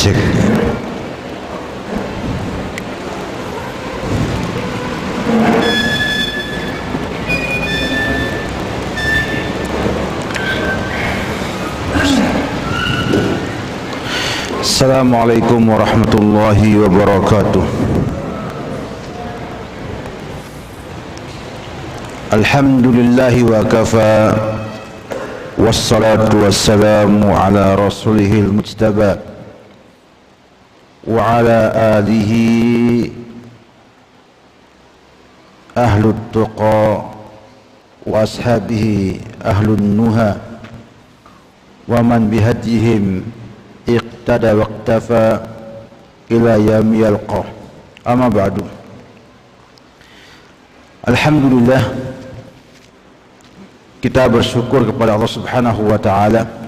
Cek. Assalamualaikum warahmatullahi wabarakatuh. Alhamdulillahi wa kafa, wassalatu wassalamu ala rasulihil mujtaba wa ala alihi ahlut tuqa wa ashabihi ahlun nuha wa man bihadihim iqtada waqtafa ila yawmi yalqa. Amma ba'du. Alhamdulillah, kita bersyukur kepada Allah Subhanahu wa ta'ala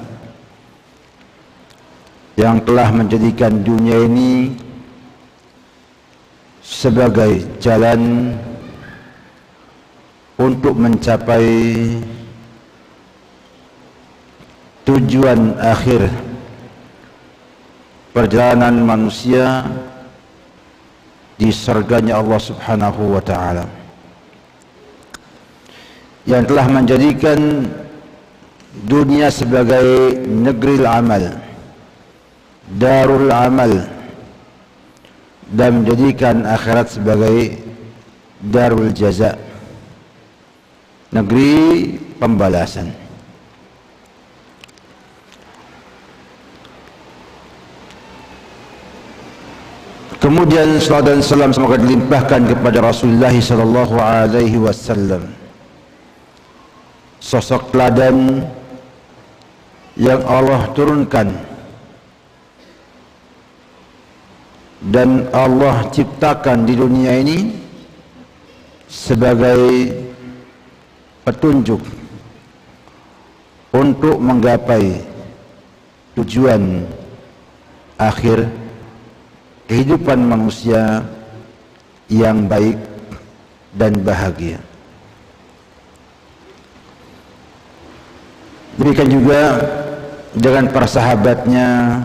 yang telah menjadikan dunia ini sebagai jalan untuk mencapai tujuan akhir perjalanan manusia di surganya Allah Subhanahu wa ta'ala, yang telah menjadikan dunia sebagai negeri amal, darul amal, dan menjadikan akhirat sebagai darul jaza, negeri pembalasan. Kemudian salat dan salam semoga dilimpahkan kepada Rasulullah sallallahu alaihi wasallam, sosok teladan yang Allah turunkan dan Allah ciptakan di dunia ini sebagai petunjuk untuk menggapai tujuan akhir kehidupan manusia yang baik dan bahagia. Demikian juga dengan para sahabatnya,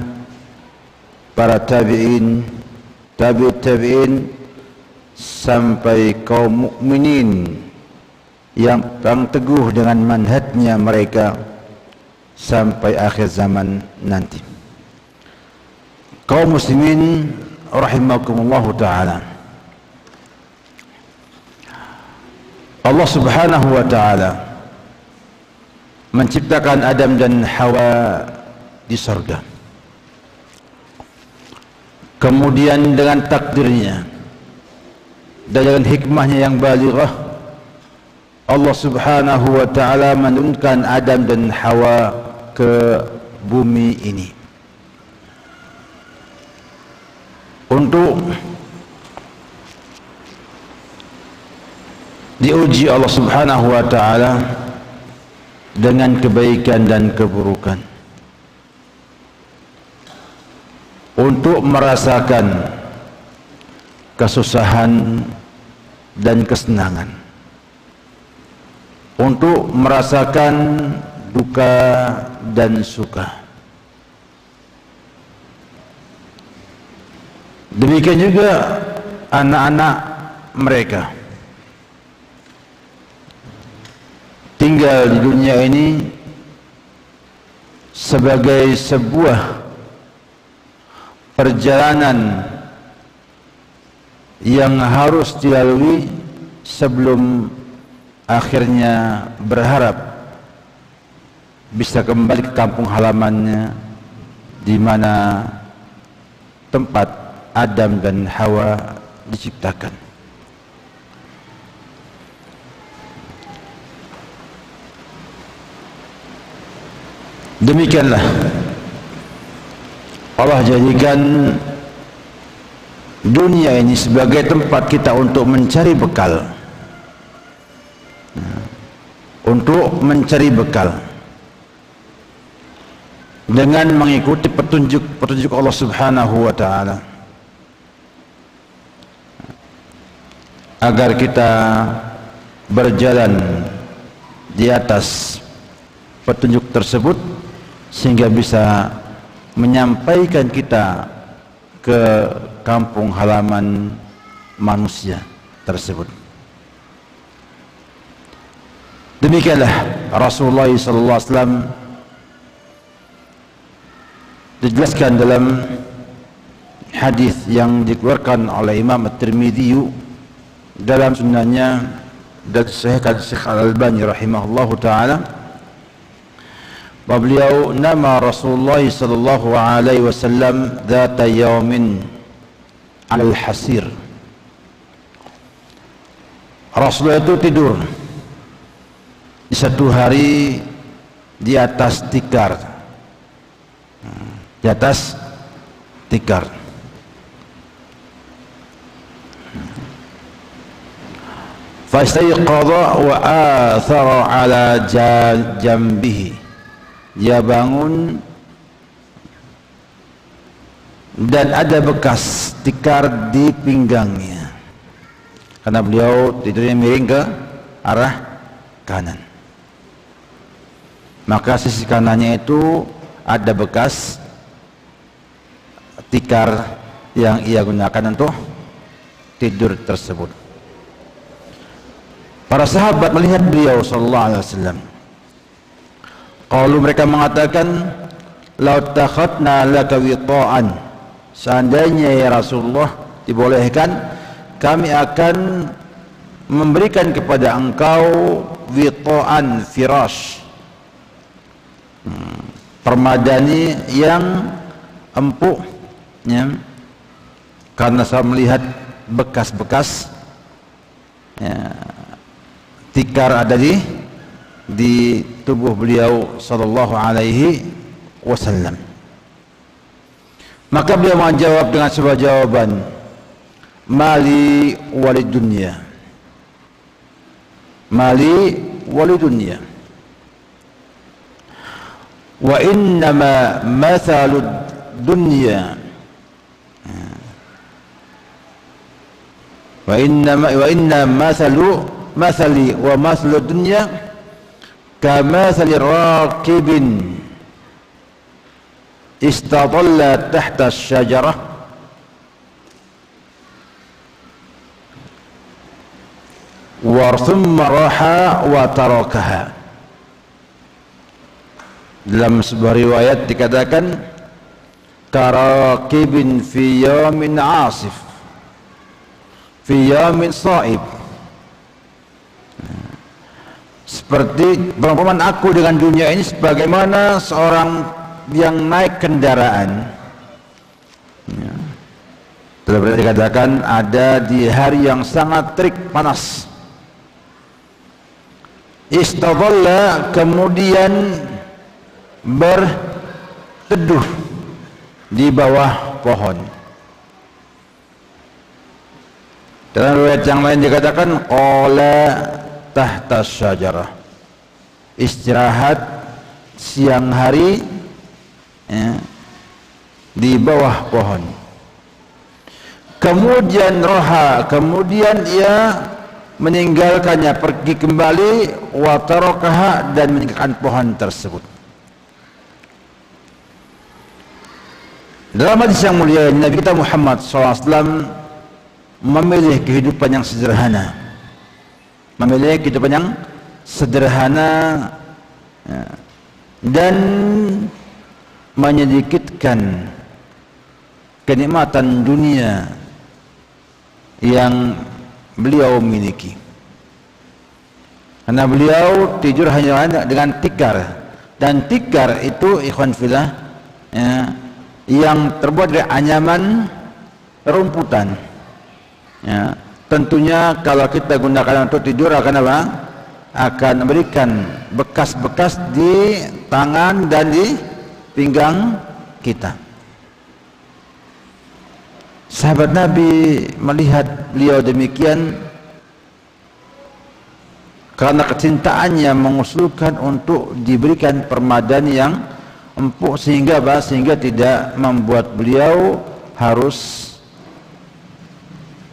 para tabi'in, tabi'ut tabi'in, sampai kaum mukminin yang teguh dengan manhajnya mereka sampai akhir zaman nanti. Kaum muslimin rahimakumullahu ta'ala, Allah Subhanahu wa ta'ala menciptakan Adam dan Hawa di surga. Kemudian dengan takdirnya dan dengan hikmahnya yang balighah, Allah Subhanahu wa ta'ala menurunkan Adam dan Hawa ke bumi ini untuk diuji Allah Subhanahu wa ta'ala dengan kebaikan dan keburukan, untuk merasakan kesusahan dan kesenangan, untuk merasakan duka dan suka. Demikian juga anak-anak mereka tinggal di dunia ini sebagai sebuah perjalanan yang harus dilalui sebelum akhirnya berharap bisa kembali ke kampung halamannya, di mana tempat Adam dan Hawa diciptakan. Demikianlah Allah jadikan dunia ini sebagai tempat kita untuk mencari bekal, untuk mencari bekal dengan mengikuti petunjuk Allah Subhanahu wa ta'ala, agar kita berjalan di atas petunjuk tersebut sehingga bisa menyampaikan kita ke kampung halaman manusia tersebut. Demikianlah Rasulullah SAW dijelaskan dalam hadis yang dikeluarkan oleh Imam At-Tirmidzi dalam sunannya dan disahihkan Syekh Al-Albani rahimahullahu taala, bahwa beliau nama Rasulullah sallallahu alaihi wasallam dzata yaumin al-hasir. Rasulullah itu tidur di satu hari di atas tikar, di atas tikar. Fastayqadha wa athara ala jambihi. Dia bangun dan ada bekas tikar di pinggangnya, karena beliau tidurnya miring ke arah kanan. Maka sisi kanannya itu ada bekas tikar yang ia gunakan untuk tidur tersebut. Para sahabat melihat beliau sallallahu alaihi wasallam. Kalau mereka mengatakan, "Lau takhatna laka wita'an." Seandainya ya Rasulullah dibolehkan, kami akan memberikan kepada engkau wita'an firash, permadani yang empuk, ya, karena saya melihat bekas-bekas, ya, tikar ada di tubuh beliau sallallahu alaihi wasallam. Maka beliau menjawab dengan sebuah jawaban, "Mali walid dunya." Mali walid dunya. Wa innama mathalud dunya. Wa inna mathali wa mathalud dunya kamathali raqibin istadalla tahta asy-syajarah wa thumma raha wa tarakaha. Dalam sebuah riwayat dikatakan karaqibin fi yawmin 'asif fi yawmin sha'ib. Seperti perumpamaan aku dengan dunia ini sebagaimana seorang yang naik kendaraan, ya, telah dikatakan ada di hari yang sangat terik panas. Istadalla, kemudian berteduh di bawah pohon. Dalam riwayat yang lain dikatakan qala tahta syajarah, istirahat siang hari, ya, di bawah pohon. Kemudian roha, kemudian ia meninggalkannya, pergi kembali, wa tarakaha, dan meninggalkan pohon tersebut. Dalam hadis yang mulia, Nabi kita Muhammad SAW memilih kehidupan yang sederhana, memilih kehidupan yang sederhana, ya, dan menyedikitkan kenikmatan dunia yang beliau miliki, karena beliau tidur hanya dengan tikar, dan tikar itu ikhwan fillah, ya, yang terbuat dari anyaman rumputan, ya. Tentunya kalau kita gunakan untuk tidur akan apa? Akan memberikan bekas-bekas di tangan dan di pinggang kita. Sahabat Nabi melihat beliau demikian karena kecintaannya mengusulkan untuk diberikan permadani yang empuk, sehingga tidak membuat beliau harus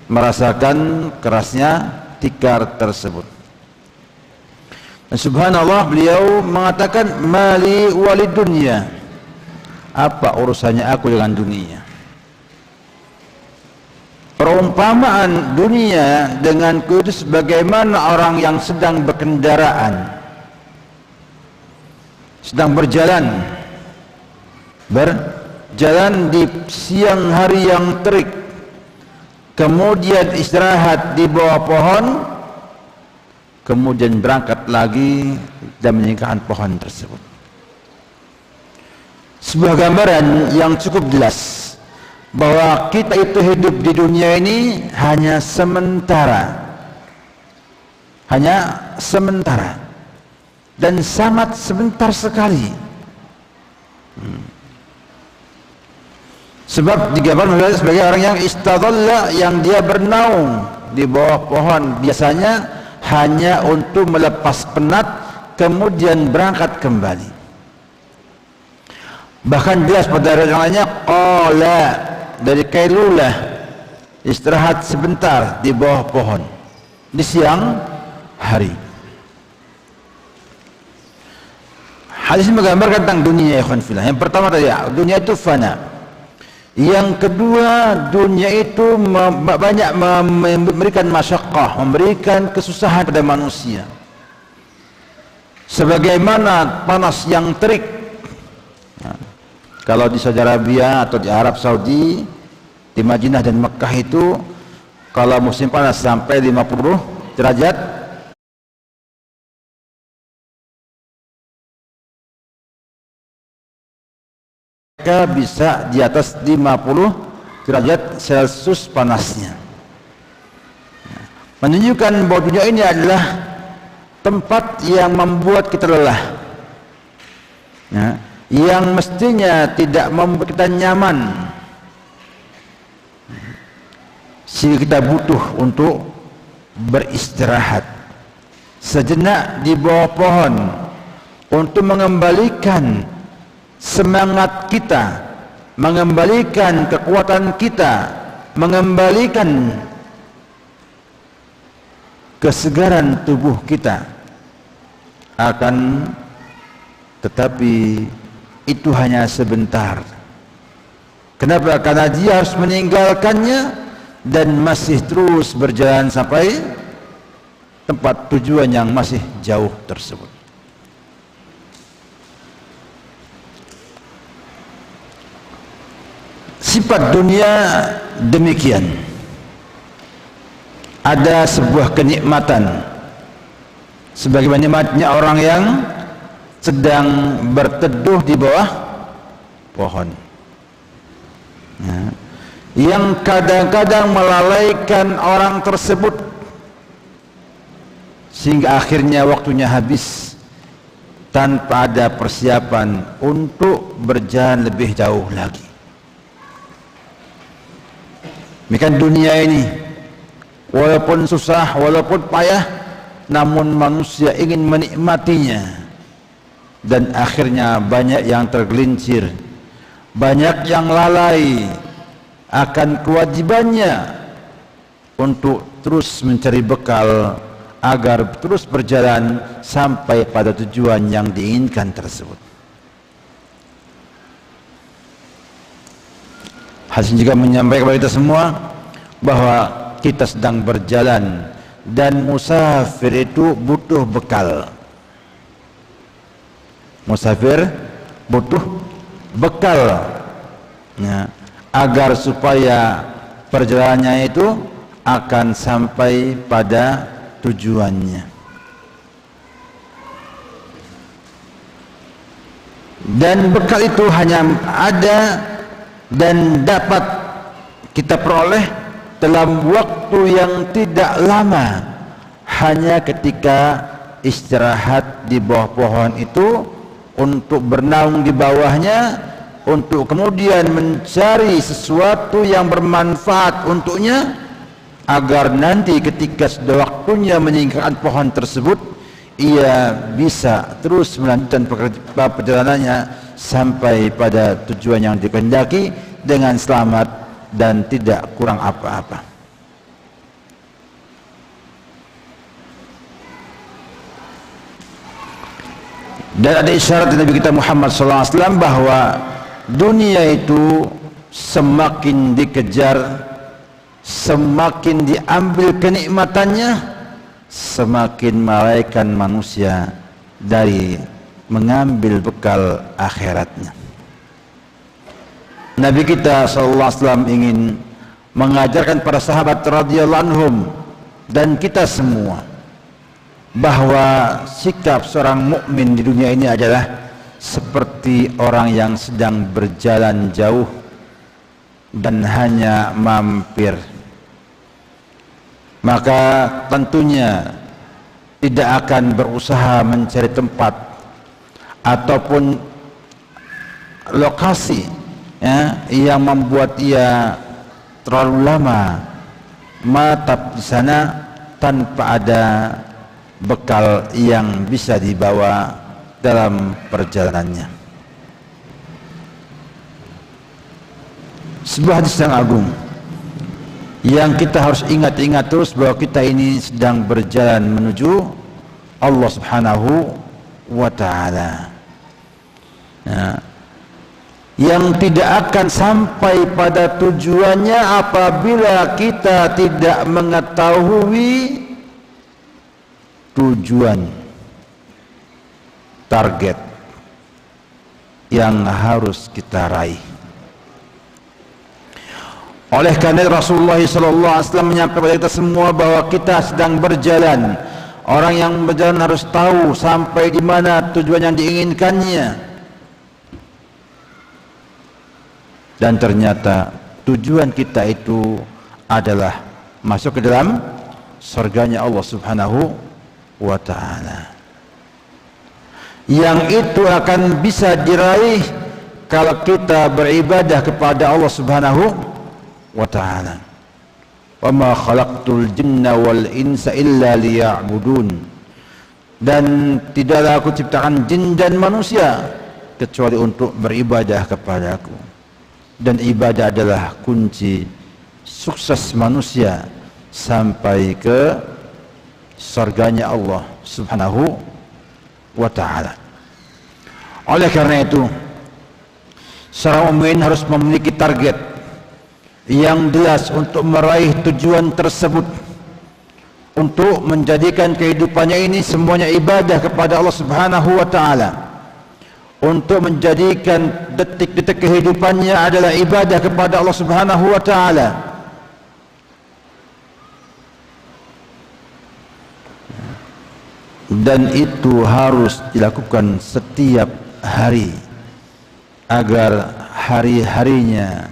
merasakan kerasnya tikar tersebut. Dan subhanallah, beliau mengatakan mali walid dunya, apa urusannya aku dengan dunia. Perumpamaan dunia dengan itu sebagaimana orang yang sedang berkendaraan, sedang berjalan di siang hari yang terik, kemudian istirahat di bawah pohon, kemudian berangkat lagi dan meninggalkan pohon tersebut. Sebuah gambaran yang cukup jelas bahwa kita itu hidup di dunia ini hanya sementara, dan sangat sebentar sekali. Sebab digambarkan sebagai orang yang istadalla, yang dia bernaung di bawah pohon, biasanya hanya untuk melepas penat kemudian berangkat kembali. Bahkan jelas pada riwayat lainnya qala, dari kailulah, istirahat sebentar di bawah pohon di siang hari. Hadis ini menggambarkan tentang dunia, ya ikhwan fillah. Yang pertama tadi, dunia itu fana. Yang kedua, dunia itu banyak memberikan masyaqqah, memberikan kesusahan pada manusia. Sebagaimana panas yang terik. Kalau di Saudi Arabia atau di Arab Saudi, di Madinah dan Mekah itu, kalau musim panas sampai 50 derajat, mereka bisa di atas 50 derajat Celcius panasnya. Menunjukkan bahwa dunia ini adalah tempat yang membuat kita lelah, yang mestinya tidak membuat kita nyaman, sehingga kita butuh untuk beristirahat sejenak di bawah pohon untuk mengembalikan semangat kita, mengembalikan kekuatan kita, mengembalikan kesegaran tubuh kita. Tetapi itu hanya sebentar. Kenapa? Karena dia harus meninggalkannya dan masih terus berjalan sampai tempat tujuan yang masih jauh tersebut. Sifat dunia demikian. Ada sebuah kenikmatan, sebagaimana nikmatnya orang yang sedang berteduh di bawah pohon, yang kadang-kadang melalaikan orang tersebut sehingga akhirnya waktunya habis tanpa ada persiapan untuk berjalan lebih jauh lagi. Demikian dunia ini, walaupun susah, walaupun payah, namun manusia ingin menikmatinya. Dan akhirnya banyak yang tergelincir, banyak yang lalai akan kewajibannya untuk terus mencari bekal agar terus berjalan sampai pada tujuan yang diinginkan tersebut. Hadis juga menyampaikan kepada kita semua bahwa kita sedang berjalan dan musafir itu butuh bekal. Musafir butuh bekal, agar supaya perjalanannya itu akan sampai pada tujuannya. Dan bekal itu hanya ada dan dapat kita peroleh dalam waktu yang tidak lama, hanya ketika istirahat di bawah pohon itu, untuk bernaung di bawahnya, untuk kemudian mencari sesuatu yang bermanfaat untuknya, agar nanti ketika sudah waktunya meninggalkan pohon tersebut, ia bisa terus melanjutkan perjalanannya sampai pada tujuan yang dikehendaki dengan selamat dan tidak kurang apa-apa. Dan ada isyarat Nabi kita Muhammad SAW bahwa dunia itu semakin dikejar, semakin diambil kenikmatannya, semakin melalaikan manusia dari mengambil bekal akhiratnya. Nabi kita sallallahu alaihi wasallam ingin mengajarkan para sahabat radhiyallahu anhum dan kita semua bahwa sikap seorang mukmin di dunia ini adalah seperti orang yang sedang berjalan jauh dan hanya mampir. Maka tentunya tidak akan berusaha mencari tempat ataupun lokasi yang membuat ia terlalu lama menetap di sana tanpa ada bekal yang bisa dibawa dalam perjalanannya. Sebuah hadis yang agung yang kita harus ingat-ingat terus bahwa kita ini sedang berjalan menuju Allah Subhanahu wa ta'ala, yang tidak akan sampai pada tujuannya apabila kita tidak mengetahui tujuan, target yang harus kita raih. Oleh karena Rasulullah SAW menyampaikan kepada kita semua bahwa kita sedang berjalan. Orang yang berjalan harus tahu sampai di mana tujuan yang diinginkannya. Dan ternyata tujuan kita itu adalah masuk ke dalam surganya Allah Subhanahu wa ta'ala, yang itu akan bisa diraih kalau kita beribadah kepada Allah Subhanahu wa ta'ala. Wa ma khalaqtul jinna wal insa illa liya'budun, dan tidaklah aku ciptakan jin dan manusia kecuali untuk beribadah kepadaku. Dan ibadah adalah kunci sukses manusia sampai ke surganya Allah Subhanahu wa ta'ala. Oleh karena itu, seorang mukmin harus memiliki target yang jelas untuk meraih tujuan tersebut, untuk menjadikan kehidupannya ini semuanya ibadah kepada Allah Subhanahu wa ta'ala, untuk menjadikan detik-detik kehidupannya adalah ibadah kepada Allah Subhanahu wa ta'ala. Dan itu harus dilakukan setiap hari agar hari-harinya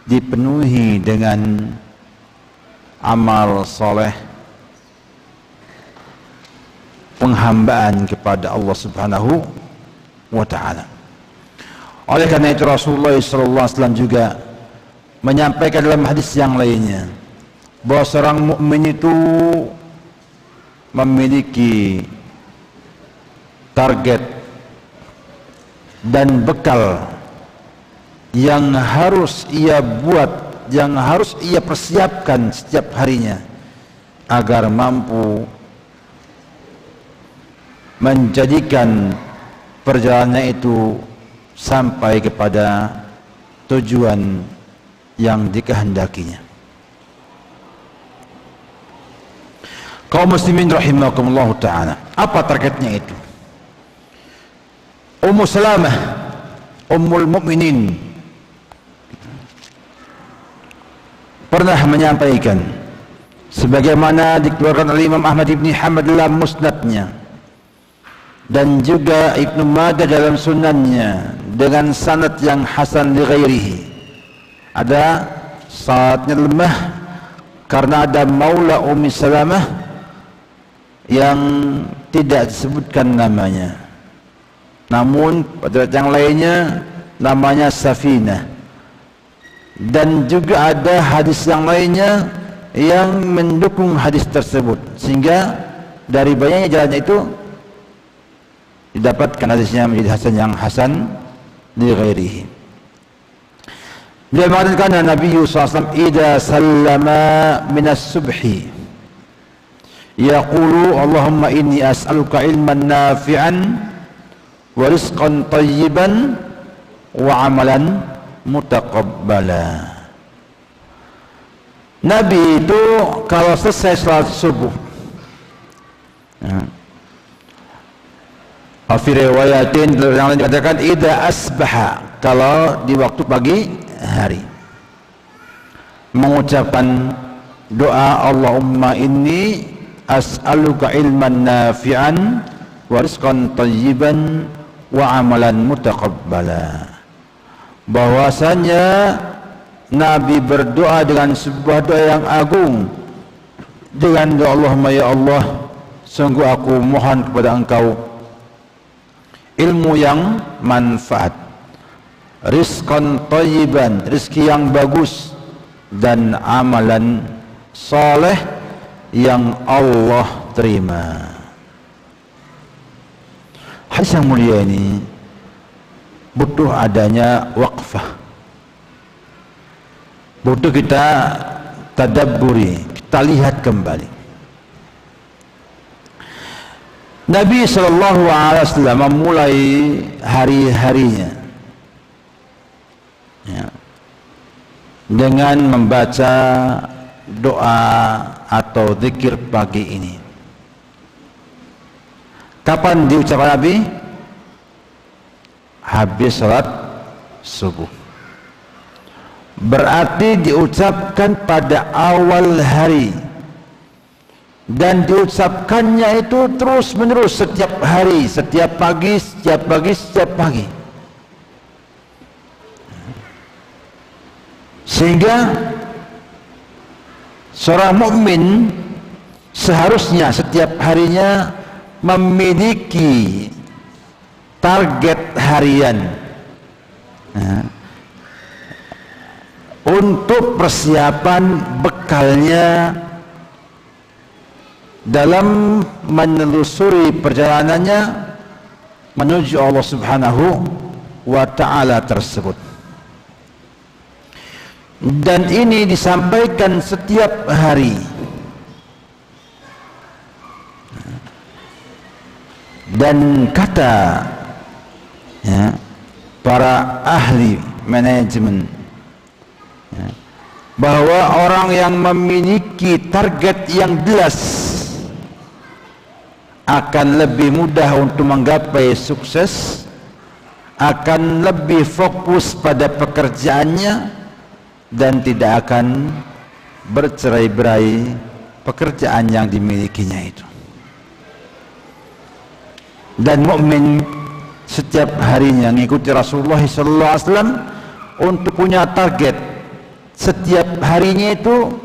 dipenuhi dengan amal soleh, penghambaan kepada Allah Subhanahu wa ta'ala. Oleh karena itu Rasulullah SAW juga menyampaikan dalam hadis yang lainnya bahwa seorang mukmin itu memiliki target dan bekal yang harus ia buat, yang harus ia persiapkan setiap harinya agar mampu menjadikan perjalanannya itu sampai kepada tujuan yang dikehendakinya. Kaum muslimin rahimakumullah ta'ala, apa targetnya itu? Ummu Salamah, Ummul Mukminin, pernah menyampaikan sebagaimana dikeluarkan oleh Imam Ahmad ibn Hanbal dalam musnadnya dan juga Ibnu Majah dalam sunannya dengan sanad yang hasan li ghairihi. Ada sanadnya lemah karena ada maula Ummi Salamah yang tidak disebutkan namanya, namun pada yang lainnya namanya Safinah. Dan juga ada hadis yang lainnya yang mendukung hadis tersebut, sehingga dari banyaknya jalannya itu didapatkan hadisnya menjadi hasan yang hasan li ghairihi. Dia mengatakan Nabi SAW idza sallama minas subhi yaqulu Allahumma inni as'aluka ilman nafi'an wa rizqan tayyiban wa amalan mutaqabbala. Nabi itu kalau selesai salat subuh, fi riwayatin yang lain dikatakan idza asbaha, kalau di waktu pagi hari, mengucapkan doa Allahumma inni as'aluka ilman nafi'an wa rizqan thayyiban wa amalan mutaqabbala. Bahwasanya Nabi berdoa dengan sebuah doa yang agung, dengan doa Allahumma ya Allah, sungguh aku mohon kepada Engkau ilmu yang manfaat, rizqan thayyiban, rizki yang bagus, dan amalan saleh yang Allah terima. Hadis yang mulia ini butuh adanya waqfah, butuh kita tadabburi, kita lihat kembali. Nabi SAW memulai hari-harinya dengan membaca doa atau zikir pagi ini. Kapan diucapkan Nabi? Habis salat subuh. Berarti diucapkan pada awal hari, dan diucapkannya itu terus menerus setiap hari, setiap pagi, setiap pagi, setiap pagi, sehingga seorang mukmin seharusnya setiap harinya memiliki target harian untuk persiapan bekalnya dalam menelusuri perjalanannya menuju Allah Subhanahu wa ta'ala tersebut. Dan ini disampaikan setiap hari, dan kata para ahli manajemen bahwa orang yang memiliki target yang jelas akan lebih mudah untuk menggapai sukses, akan lebih fokus pada pekerjaannya, dan tidak akan bercerai-berai pekerjaan yang dimilikinya itu. Dan mukmin setiap harinya mengikuti Rasulullah SAW untuk punya target. Setiap harinya itu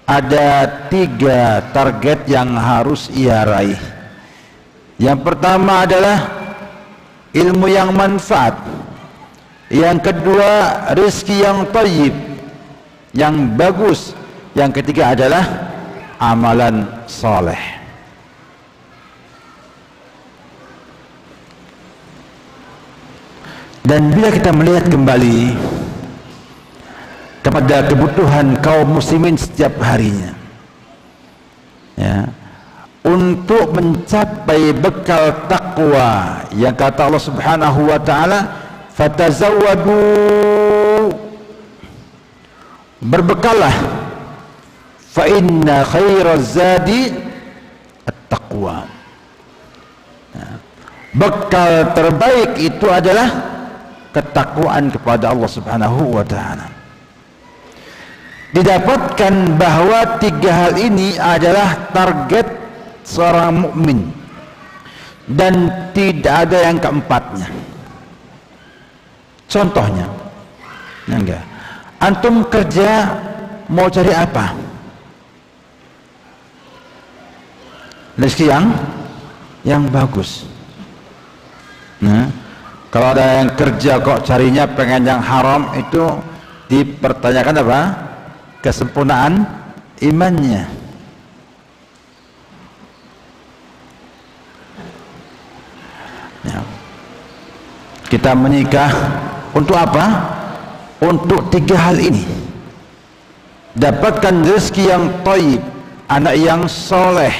ada 3 target yang harus ia raih. Yang pertama adalah ilmu yang manfaat, yang kedua rezeki yang thayyib, yang bagus, yang ketiga adalah amalan saleh. Dan bila kita melihat kembali kepada kebutuhan kaum muslimin setiap harinya, untuk mencapai bekal takwa yang kata Allah Subhanahu wa ta'ala, fatazawwadu, berbekallah, fa inna khairaz zadi at-taqwa. Bekal terbaik itu adalah ketakwaan kepada Allah Subhanahu wa ta'ala. Didapatkan bahwa 3 hal ini adalah target seorang mukmin, dan tidak ada yang keempatnya. Contohnya, enggak, antum kerja mau cari apa? Rezeki yang bagus. Nah, kalau ada yang kerja kok carinya pengen yang haram, itu dipertanyakan apa? Kesempurnaan imannya. Kita menikah untuk apa? Untuk 3 hal ini. Dapatkan rezeki yang thayyib, anak yang soleh,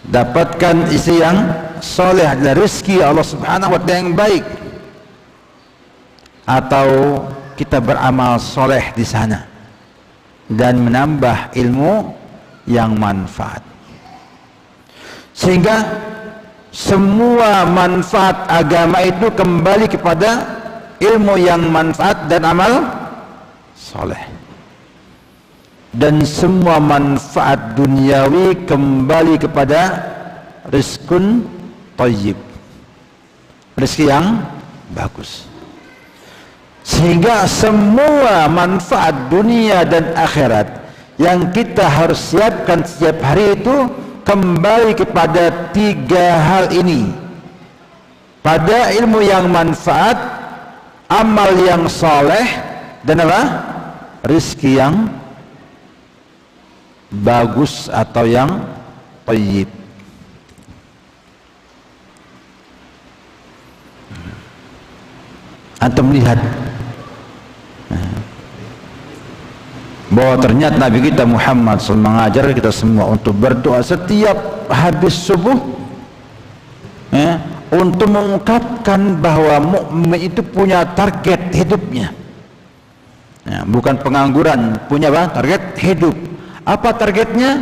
dapatkan istri yang soleh, adalah rezeki Allah Subhanahu wa ta'ala yang baik, atau kita beramal soleh di sana dan menambah ilmu yang manfaat, sehingga semua manfaat agama itu kembali kepada ilmu yang manfaat dan amal soleh, dan semua manfaat duniawi kembali kepada rizqun thayyib, rezeki yang bagus. Sehingga semua manfaat dunia dan akhirat yang kita harus siapkan setiap hari itu kembali kepada tiga hal ini: pada ilmu yang manfaat, amal yang soleh, dan apa? Rizki yang bagus atau yang thayyib. Antum melihat bahwa ternyata Nabi kita Muhammad SAW mengajar kita semua untuk berdoa setiap habis subuh, untuk mengungkapkan bahwa mukmin itu punya target hidupnya, bukan pengangguran, punya apa? Target hidup. Apa targetnya?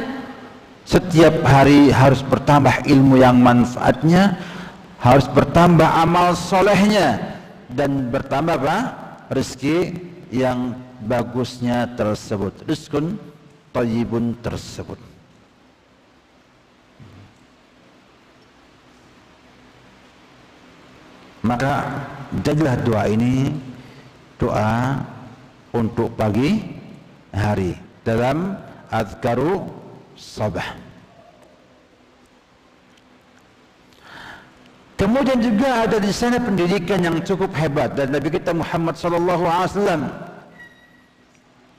Setiap hari harus bertambah ilmu yang manfaatnya, harus bertambah amal solehnya, dan bertambah apa? Rezeki yang bagusnya tersebut, rizqun thayyibun tersebut. Maka jadilah doa ini doa untuk pagi hari dalam azkaru sabah. Kemudian juga ada di sana pendidikan yang cukup hebat dari Nabi kita Muhammad SAW,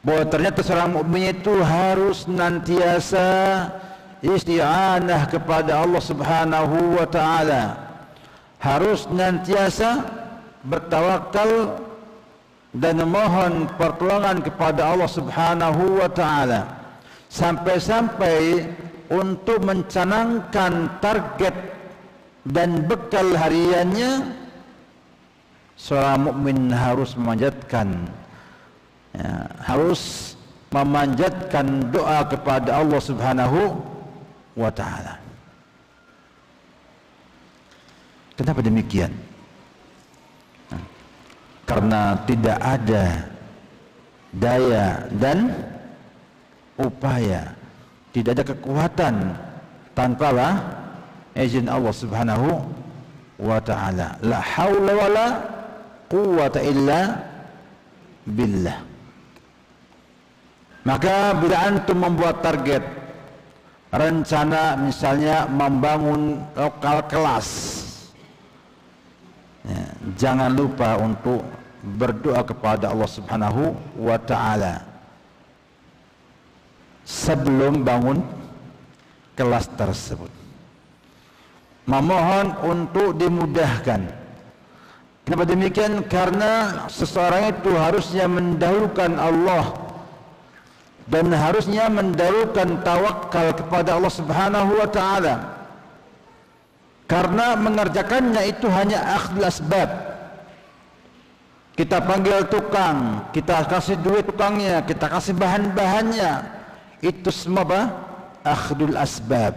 bahwa ternyata seorang mukmin itu harus senantiasa isti'anah kepada Allah Subhanahu wa taala, harus senantiasa bertawakal dan memohon pertolongan kepada Allah Subhanahu wa taala, sampai-sampai untuk mencanangkan target dan bekal hariannya, seorang mukmin harus memanjatkan, harus memanjatkan doa kepada Allah Subhanahu wa taala. Kenapa demikian? Karena tidak ada daya dan upaya, tidak ada kekuatan tanpa izin Allah Subhanahu wa taala. La haula wala quwwata illa billah. Maka bila antum membuat target, rencana misalnya membangun lokal kelas, jangan lupa untuk berdoa kepada Allah Subhanahu wa taala sebelum bangun kelas tersebut, memohon untuk dimudahkan. Kenapa demikian? Karena seseorang itu harusnya mendahulukan Allah dan harusnya mendahulukan tawakal kepada Allah Subhanahu wa taala, karena mengerjakannya itu hanya akhdul asbab. Kita panggil tukang, kita kasih duit tukangnya, kita kasih bahan-bahannya, itu semua apa? Akhdul asbab,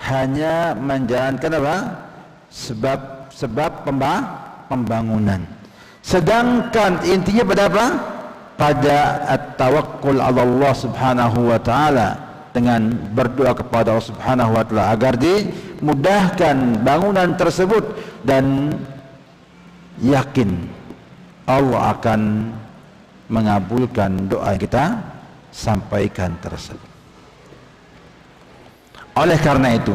hanya menjalankan apa? Sebab pembangunan. Sedangkan intinya pada apa? Pada at-tawakkul ala Allah Subhanahu wa taala, dengan berdoa kepada Allah Subhanahu wa taala agar dimudahkan bangunan tersebut, dan yakin Allah akan mengabulkan doa yang kita sampaikan tersebut. Oleh karena itu,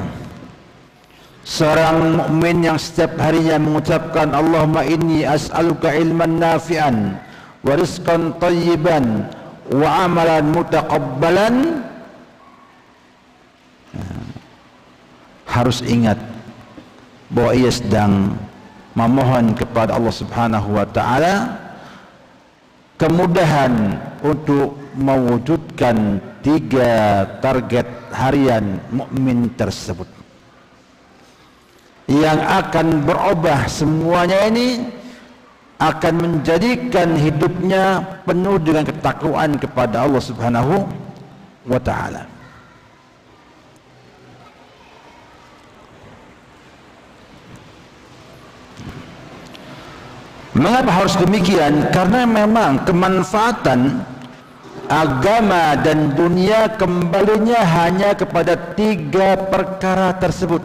seorang mukmin yang setiap harinya mengucapkan Allahumma inni as'aluka ilman nafi'an wa rizqan thayyiban wa amalan mutaqabbalan, harus ingat bahwa ia sedang memohon kepada Allah Subhanahu wa taala kemudahan untuk mewujudkan 3 target harian mukmin tersebut, yang akan berubah semuanya ini akan menjadikan hidupnya penuh dengan ketakwaan kepada Allah Subhanahu wa ta'ala. Mengapa harus demikian? Karena memang kemanfaatan agama dan dunia kembalinya hanya kepada 3 perkara tersebut.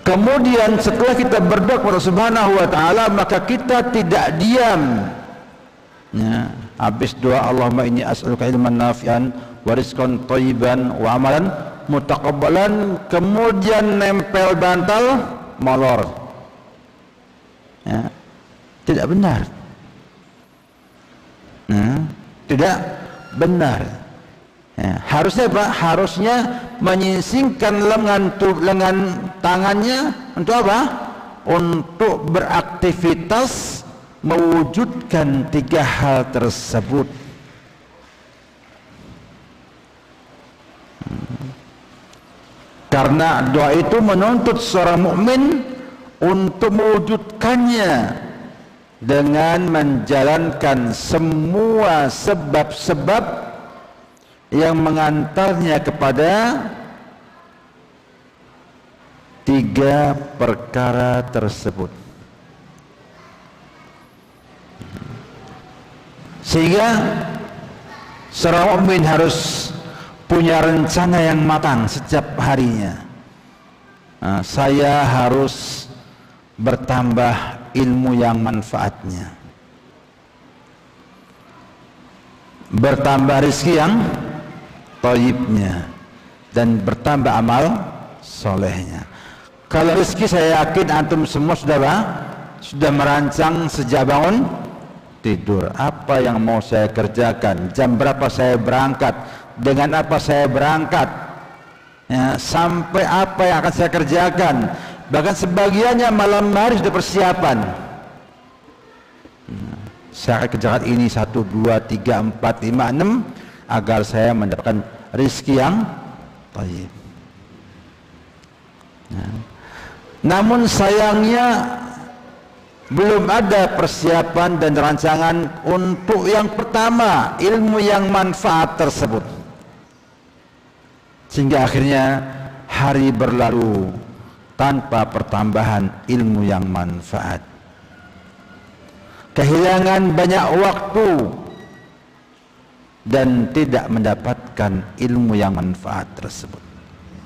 Kemudian setelah kita berdoa kepada Subhanahu wa ta'ala, maka kita tidak diam. Ya, habis doa Allahumma inni as'aluka ilman nafi'an wa rizqan thayyiban wa amalan mutaqabbalan, kemudian nempel bantal molor. Ya, tidak benar. Tidak benar. Ya, harusnya apa? Harusnya menyingkirkan lengan tangannya untuk apa? Untuk beraktivitas mewujudkan 3 hal tersebut. Karena doa itu menuntut seorang mukmin untuk mewujudkannya dengan menjalankan semua sebab-sebab yang mengantarnya kepada 3 perkara tersebut. Sehingga seorang mukmin harus punya rencana yang matang setiap harinya. Saya harus bertambah ilmu yang manfaatnya, bertambah rezeki yang thayyibnya, dan bertambah amal solehnya. Kalau rezeki, saya yakin antum semua sudah merancang sejak bangun tidur. Apa yang mau saya kerjakan, jam berapa saya berangkat, dengan apa saya berangkat, ya, sampai apa yang akan saya kerjakan. Bahkan sebagiannya malam hari sudah persiapan. Saya akan kerjakan ini 1, 2, 3, 4, 5, 6 agar saya mendapatkan rezeki yang thayyib. Namun sayangnya belum ada persiapan dan rancangan untuk yang pertama, ilmu yang manfaat tersebut. Sehingga akhirnya hari berlalu tanpa pertambahan ilmu yang manfaat. Kehilangan banyak waktu dan tidak mendapatkan ilmu yang manfaat tersebut.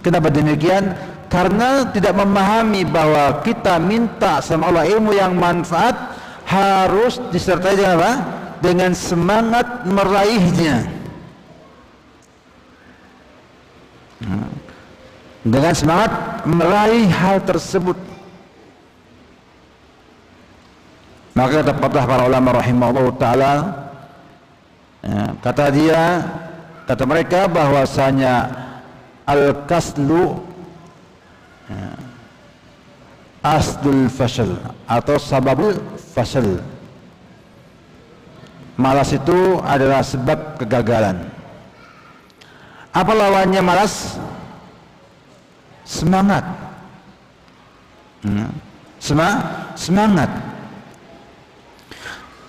Kenapa demikian? Karena tidak memahami bahwa kita minta sama Allah ilmu yang manfaat harus disertai dengan apa? Dengan semangat meraihnya. Dengan semangat meraih hal tersebut. Maka kata para ulama rahimahullah ta'ala, ya, kata mereka bahwasanya al-kaslu, ya, asdul fashal atau sababul fashal. Malas itu adalah sebab kegagalan. Apa lawannya malas? Semangat. Semangat.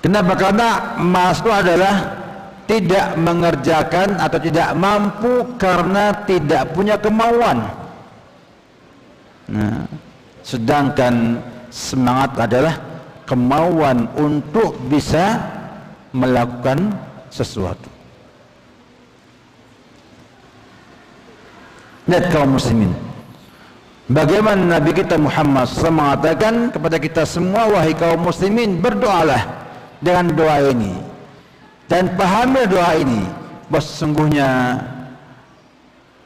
Kenapa? Karena malas itu adalah tidak mengerjakan atau tidak mampu karena tidak punya kemauan. Sedangkan semangat adalah kemauan untuk bisa melakukan sesuatu. Lihat kaum muslimin, bagaimana Nabi kita Muhammad SAW mengatakan kepada kita semua, wahai kaum muslimin, berdoalah dengan doa ini dan pahami doa ini, bahwa sesungguhnya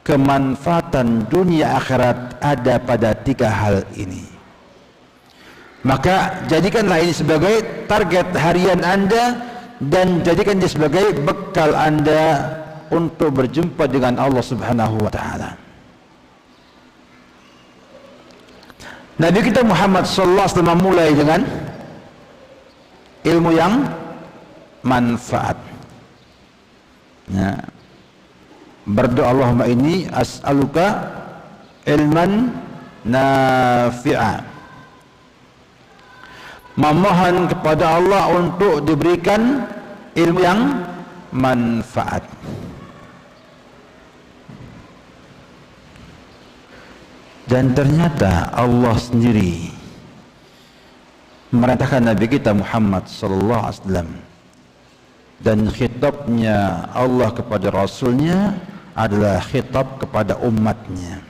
kemanfaatan dunia akhirat ada pada 3 hal ini. Maka jadikanlah ini sebagai target harian Anda dan jadikan dia sebagai bekal Anda untuk berjumpa dengan Allah Subhanahu wa ta'ala. Nabi kita Muhammad sallallahu alaihi wasallam memulai dengan ilmu yang manfaat. Ya. Berdoa, Allahumma inni as'aluka ilman nafi'a. Memohon kepada Allah untuk diberikan ilmu yang manfaat. Dan ternyata Allah sendiri merintahkan Nabi kita Muhammad sallallahu alaihi wasallam, dan khitabnya Allah kepada Rasulnya adalah khitab kepada umatnya.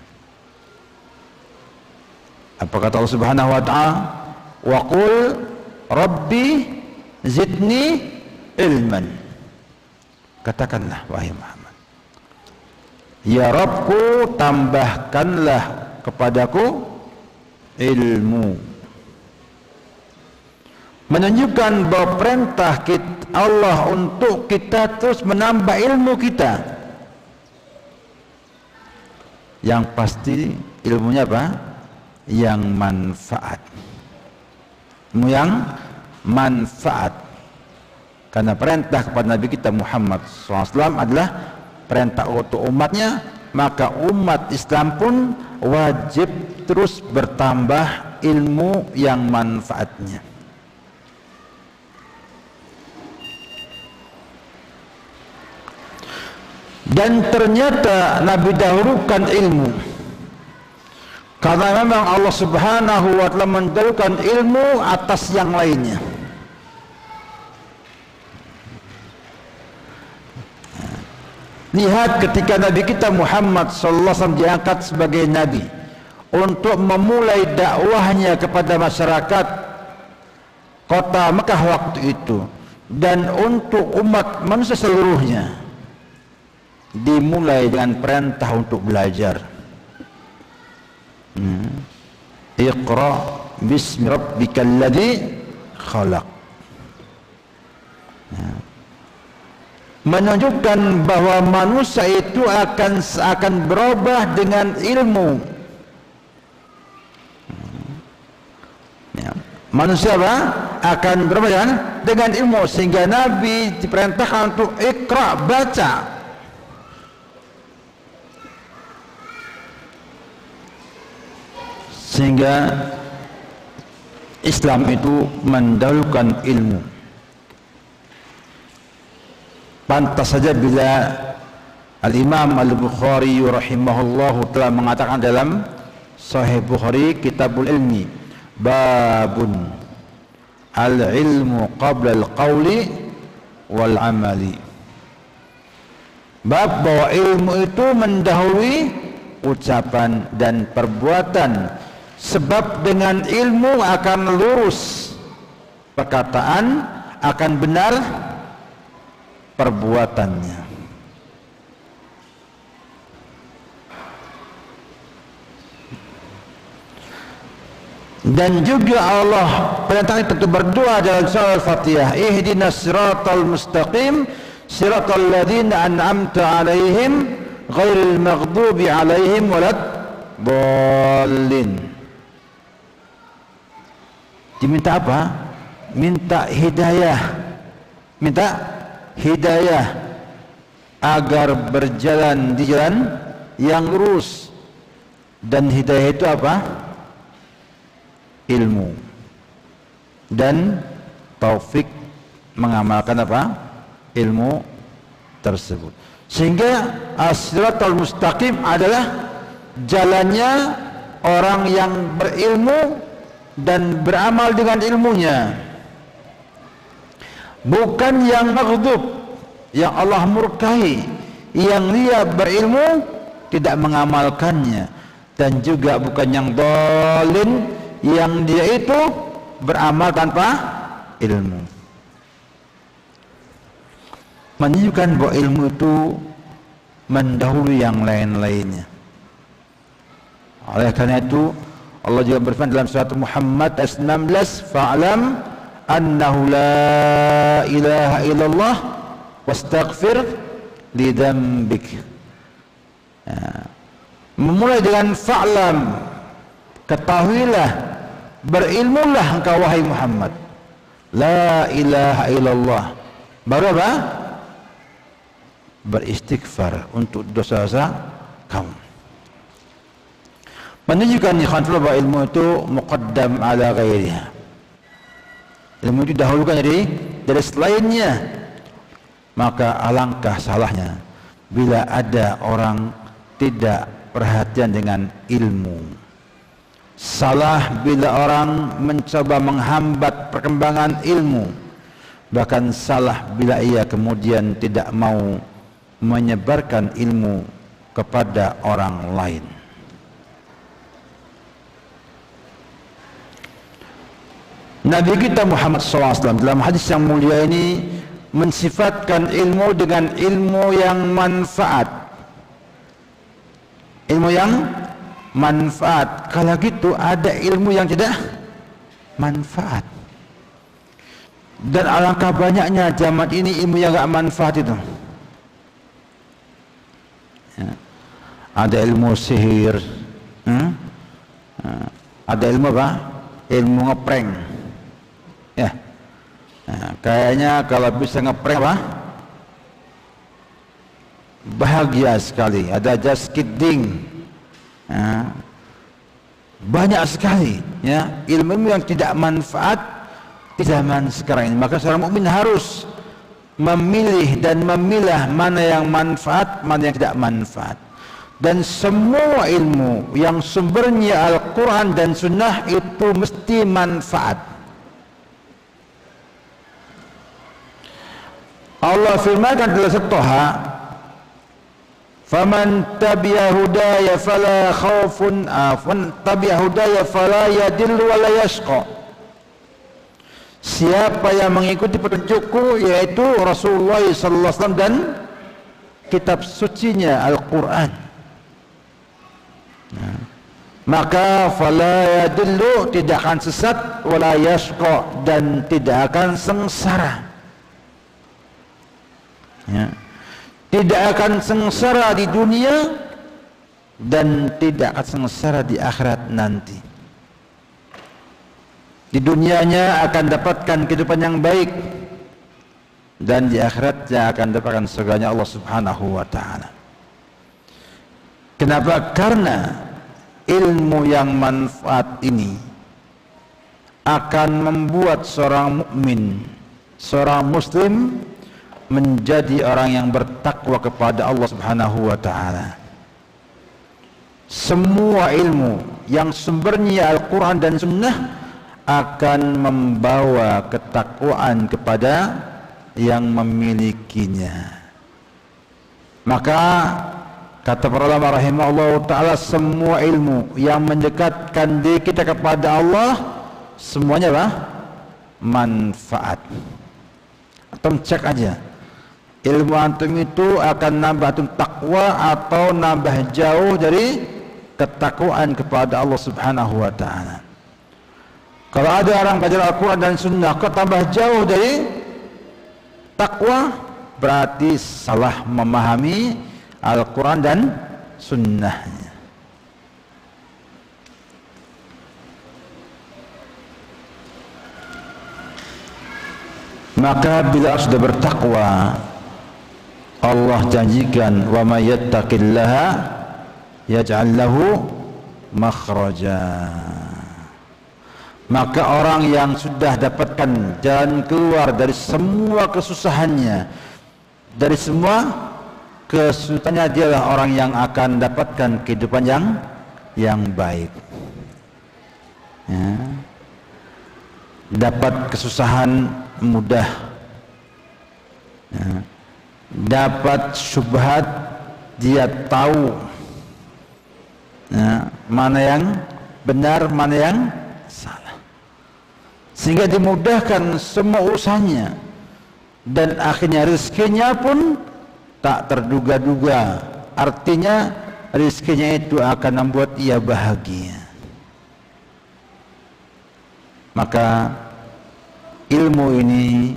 Apa kata Allah Subhanahu wa ta'ala? Wa qul rabbi zidni ilman. Katakanlah wahai Muhammad, ya Rabbku, tambahkanlah kepadaku ilmu. Menunjukkan bahwa perintah Allah untuk kita terus menambah ilmu kita. Yang pasti ilmunya apa? Yang manfaat. Ilmu yang manfaat. Karena perintah kepada Nabi kita Muhammad SAW adalah perintah untuk umatnya, maka umat Islam pun wajib terus bertambah ilmu yang manfaatnya. Dan ternyata Nabi dahulukan ilmu, karena memang Allah Subhanahu wa ta'ala mendahulukan ilmu atas yang lainnya. Lihat ketika Nabi kita Muhammad sallallahu alaihi wasallam diangkat sebagai nabi untuk memulai dakwahnya kepada masyarakat kota Mekah waktu itu, dan untuk umat manusia seluruhnya, dimulai dengan perintah untuk belajar. Iqra bismi rabbikal ladzi khalaq. Menunjukkan bahwa manusia itu akan berubah dengan ilmu. Manusia apa? Akan berubah dengan ilmu, sehingga Nabi diperintahkan untuk iqra, baca. Sehingga Islam itu mendahulukan ilmu. Pantas saja bila Al-Imam Al-Bukhari rahimahullahu telah mengatakan dalam Sahih Bukhari Kitabul Ilmi, babun al-ilmu qabla al-qawli wal amali. Bab bahwa ilmu itu mendahului ucapan dan perbuatan, sebab dengan ilmu akan lurus perkataan, akan benar perbuatannya. Dan juga Allah perintahkan untuk berdoa dalam surah Al-Fatihah, ihdinas siratal mustaqim siratal ladzina an'amta 'alaihim ghairil maghdubi 'alaihim waladdallin. Diminta apa? Minta hidayah. Minta hidayah agar berjalan di jalan yang lurus. Dan hidayah itu apa? Ilmu dan taufik mengamalkan apa? Ilmu tersebut. Sehingga as-siratal mustaqim adalah jalannya orang yang berilmu dan beramal dengan ilmunya, bukan yang maghdub, yang Allah murkai, yang dia berilmu tidak mengamalkannya, dan juga bukan yang dhalin, yang dia itu beramal tanpa ilmu. Menunjukkan bahwa ilmu itu mendahului yang lain-lainnya. Oleh karena itu Allah juga berfirman dalam surat Muhammad ayat 19, fa'lam annahu la ilaha illallah wastaghfir lidambik. Memulai dengan fa'lam, ketahuilah, berilmulah engkau wahai Muhammad, la ilaha illallah. Baru apa? Beristighfar untuk dosa-dosa kamu. menunjukkan bahwa ilmu itu muqaddam ala ghairiha. Ilmu itu dahulukan dari selainnya. Maka alangkah salahnya bila ada orang tidak perhatian dengan ilmu. Salah bila orang mencoba menghambat perkembangan ilmu. Bahkan salah bila ia kemudian tidak mau menyebarkan ilmu kepada orang lain. Nabi kita Muhammad SAW dalam hadis yang mulia ini mensifatkan ilmu dengan ilmu yang manfaat. Ilmu yang manfaat. Kalau gitu ada ilmu yang tidak manfaat. Dan alangkah banyaknya zaman ini ilmu yang tidak manfaat itu. Ya. Ada ilmu sihir, ada ilmu apa? Ilmu ngeprank. Ya. Nah, kayaknya kalau bisa ngeprank apa? Bahagia sekali. Ada just kidding. Ya. Banyak sekali ya ilmu yang tidak manfaat di zaman sekarang ini. Maka seorang mukmin harus memilih dan memilah mana yang manfaat, mana yang tidak manfaat. Dan semua ilmu yang sumbernya Al-Quran dan Sunnah itu mesti manfaat. Allah firmankan dalam surat Thaha, "Faman tabi'a hudaya fala khaufun tabi'a hudaya fala yadillu wa la yashqa." Siapa yang mengikuti petunjukku, yaitu Rasulullah sallallahu alaihi wasallam dan kitab sucinya Al-Qur'an, maka fala yadillu, tidak akan sesat, wa la yashqa, dan tidak akan sengsara. Ya. Tidak akan sengsara di dunia dan tidak akan sengsara di akhirat nanti. Di dunianya akan dapatkan kehidupan yang baik, dan di akhiratnya akan dapatkan surganya Allah Subhanahu wa taala. Kenapa? Karena ilmu yang manfaat ini akan membuat seorang mukmin, seorang muslim menjadi orang yang bertakwa kepada Allah Subhanahu wa taala. Semua ilmu yang sumbernya Al-Quran dan Sunnah akan membawa ketakwaan kepada yang memilikinya. Maka kata para ulama rahimahullah ta'ala, semua ilmu yang mendekatkan diri kita kepada Allah, semuanya apa? Manfaat. Antum cek aja, ilmu antum itu akan nambah antum takwa atau nambah jauh dari ketakwaan kepada Allah Subhanahu wa ta'ala. Kalau ada orang belajar Al-Quran dan Sunnah kok tambah jauh dari takwa, berarti salah memahami Al-Quran dan Sunnahnya. Maka bila sudah bertakwa, Allah janjikan, wa may yattaqillaha yaj'al lahu makhraja. Maka orang yang sudah dapatkan jalan keluar dari semua kesusahannya, dari semua kesulitannya, dialah orang yang akan dapatkan kehidupan yang baik. Ya. Dapat kesusahan mudah, ya. Dapat syubhat, dia tahu, ya, mana yang benar, mana yang salah, sehingga dimudahkan semua urusannya, dan akhirnya rezekinya pun tak terduga-duga. Artinya rezekinya itu akan membuat ia bahagia. Maka ilmu ini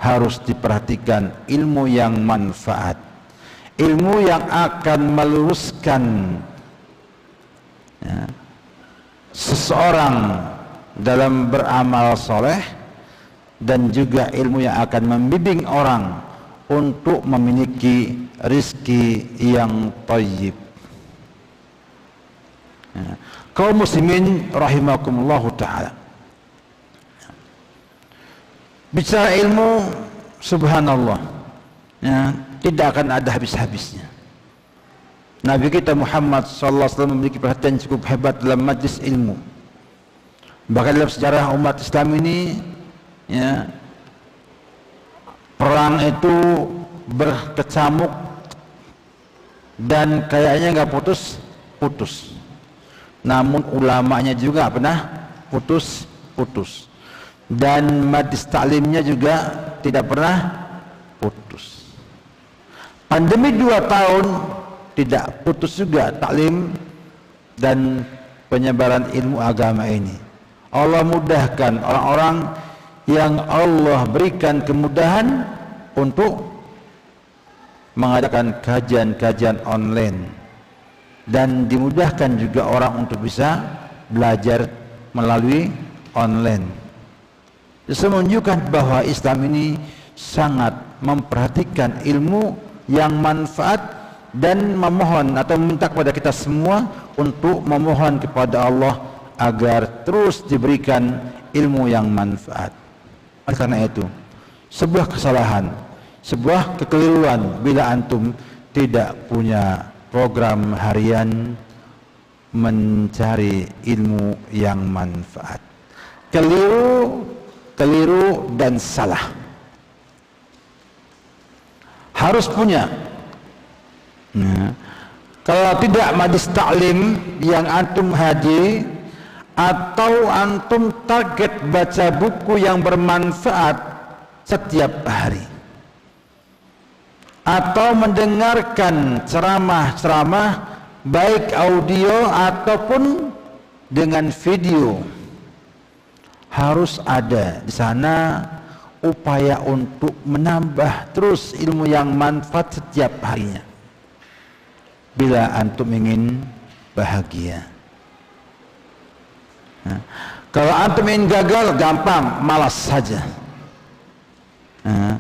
harus diperhatikan, ilmu yang manfaat, ilmu yang akan meluruskan, ya, seseorang dalam beramal soleh, dan juga ilmu yang akan membimbing orang untuk memiliki rizki yang thayyib. kaum muslimin rahimakumullahu ta'ala. Bicara ilmu, subhanallah, ya, tidak akan ada habis-habisnya. Nabi kita Muhammad SAW memiliki perhatian cukup hebat dalam majlis ilmu. Bahkan dalam sejarah umat Islam ini, ya, perang itu berkecamuk dan kayaknya nggak putus-putus. Namun ulamanya juga pernah putus-putus. Dan majlis taklimnya juga tidak pernah putus. Pandemi 2 tahun tidak putus juga taklim dan penyebaran ilmu agama ini. Allah mudahkan orang-orang yang Allah berikan kemudahan untuk mengadakan kajian-kajian online, dan dimudahkan juga orang untuk bisa belajar melalui online. Itu menunjukkan bahwa Islam ini sangat memperhatikan ilmu yang manfaat dan memohon atau meminta kepada kita semua untuk memohon kepada Allah agar terus diberikan ilmu yang manfaat. Oleh karena itu, sebuah kesalahan, sebuah kekeliruan bila antum tidak punya program harian mencari ilmu yang manfaat. Keliru dan salah. Harus punya. Nah, kalau tidak majlis taklim yang antum hadiri, atau antum target baca buku yang bermanfaat setiap hari, atau mendengarkan ceramah-ceramah baik audio ataupun dengan video, harus ada di sana upaya untuk menambah terus ilmu yang manfaat setiap harinya bila antum ingin bahagia. Nah, kalau antum ingin gagal, gampang, malas saja. Nah,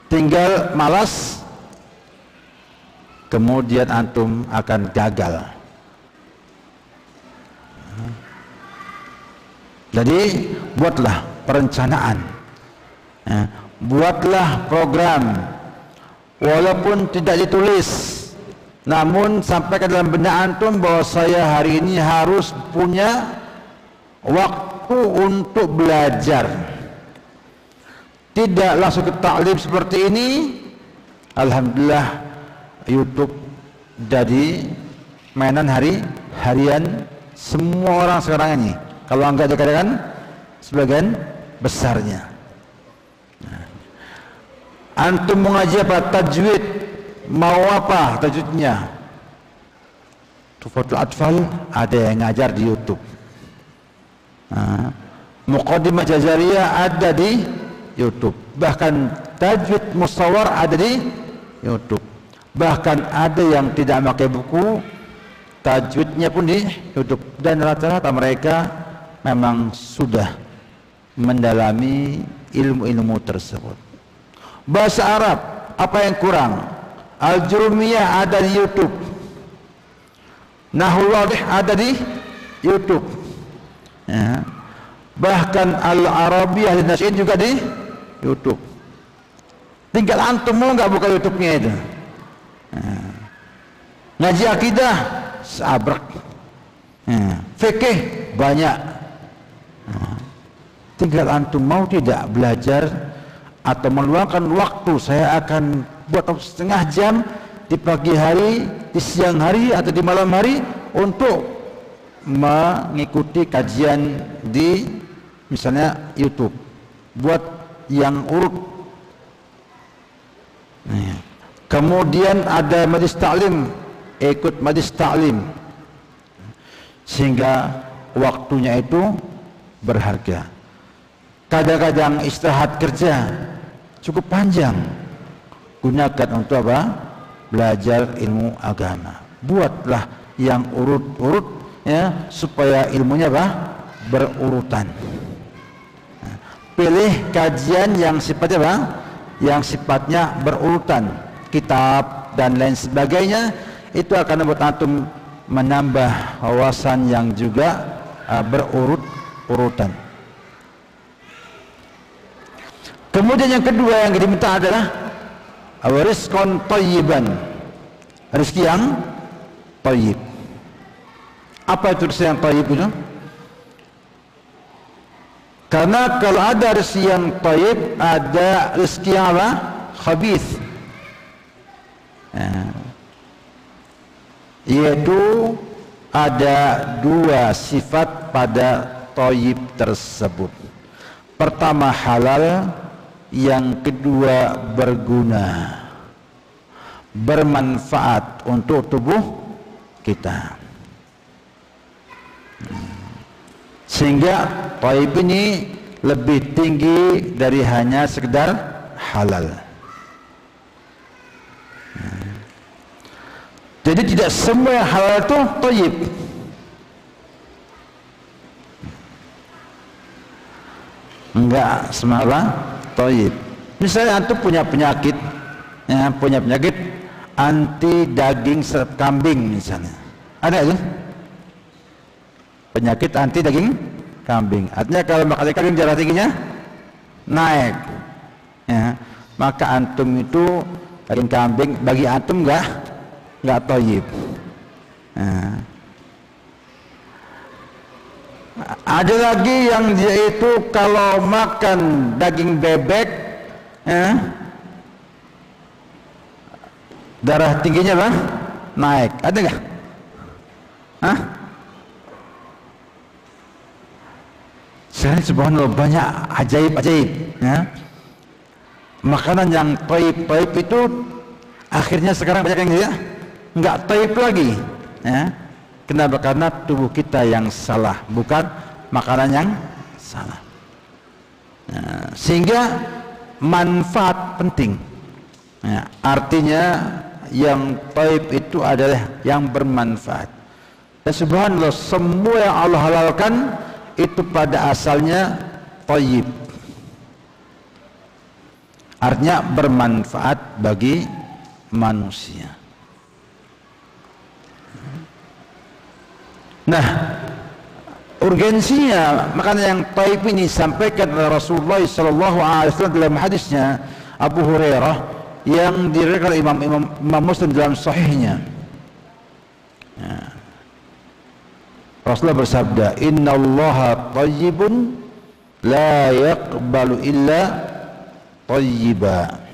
tinggal malas, kemudian antum akan gagal. Jadi buatlah perencanaan, buatlah program, walaupun tidak ditulis, namun sampaikan dalam benak antum bahwa saya hari ini harus punya waktu untuk belajar. Tidak langsung ke taklim seperti ini. Alhamdulillah, YouTube jadi mainan harian semua orang sekarang ini. Kalau enggak dikatakan sebagian besarnya. Antum mengaji apa? Tajwid. Mau apa tajwidnya? Tufatul Atfal ada yang ngajar di YouTube. Muqaddimah Jazariyah ada di YouTube. Bahkan tajwid musawwar ada di YouTube. Bahkan ada yang tidak pakai buku, tajwidnya pun di YouTube. Dan rata-rata mereka memang sudah mendalami ilmu-ilmu tersebut. Bahasa Arab, apa yang kurang? Al-Jurumiyah ada di YouTube, Nahul Wadih ada di YouTube, ya. Bahkan Al-Arabiyah dan Nasyin juga di YouTube. Tinggal antum mau nggak buka YouTube-nya itu. Ngaji akidah sabrek, fikih banyak. Tinggal antum mau tidak belajar atau meluangkan waktu. Saya akan buat setengah jam di pagi hari, di siang hari, atau di malam hari untuk mengikuti kajian di misalnya YouTube. Buat yang urut. Kemudian ada majlis taklim, ikut majlis taklim, sehingga waktunya itu berharga. Kadang-kadang istirahat kerja cukup panjang, gunakan untuk apa? Belajar ilmu agama. Buatlah yang urut-urut, ya, supaya ilmunya apa? Berurutan. Pilih kajian yang sifatnya apa? Yang sifatnya berurutan, kitab dan lain sebagainya. Itu akan membuat antum menambah wawasan yang juga berurut-urutan. Kemudian yang kedua yang diminta adalah rizqan thayyiban, rezeki yang thayyib. Apa itu rezeki yang thayyib itu? Karena kalau ada rezeki yang thayyib, ada rezeki yang apa? Khabith. Yaitu ada dua sifat pada thayyib tersebut. Pertama halal, yang kedua berguna, bermanfaat untuk tubuh kita. Sehingga thayyib ini lebih tinggi dari hanya sekedar halal. Jadi tidak semua yang halal itu thayyib. Enggak semua thayyib. Misalnya antum punya penyakit, punya penyakit anti daging kambing misalnya. Ada itu? Penyakit anti daging kambing. Artinya kalau makan kambing darah tingginya naik. Maka antum itu daging kambing bagi antum enggak thayyib. Ada lagi yang dia itu kalau makan daging bebek, darah tingginya naik. Ada nggak? Sekarang subhanallah banyak ajaib-ajaib. Makanan yang thayyib itu akhirnya sekarang banyak yang nggak thayyib lagi. Kenapa? Karena tubuh kita yang salah, bukan makanan yang salah. Sehingga manfaat penting. Artinya yang thayyib itu adalah yang bermanfaat. Dan subhanallah, semua yang Allah halalkan itu pada asalnya thayyib. Artinya bermanfaat bagi manusia. Nah, urgensinya makanan yang thayyib ini disampaikan oleh Rasulullah SAW dalam hadisnya Abu Hurairah yang diriwayatkan oleh Imam Muslim dalam sahihnya. Rasulullah bersabda, "Innallaha thayyibun la yaqbalu illa thayyiba."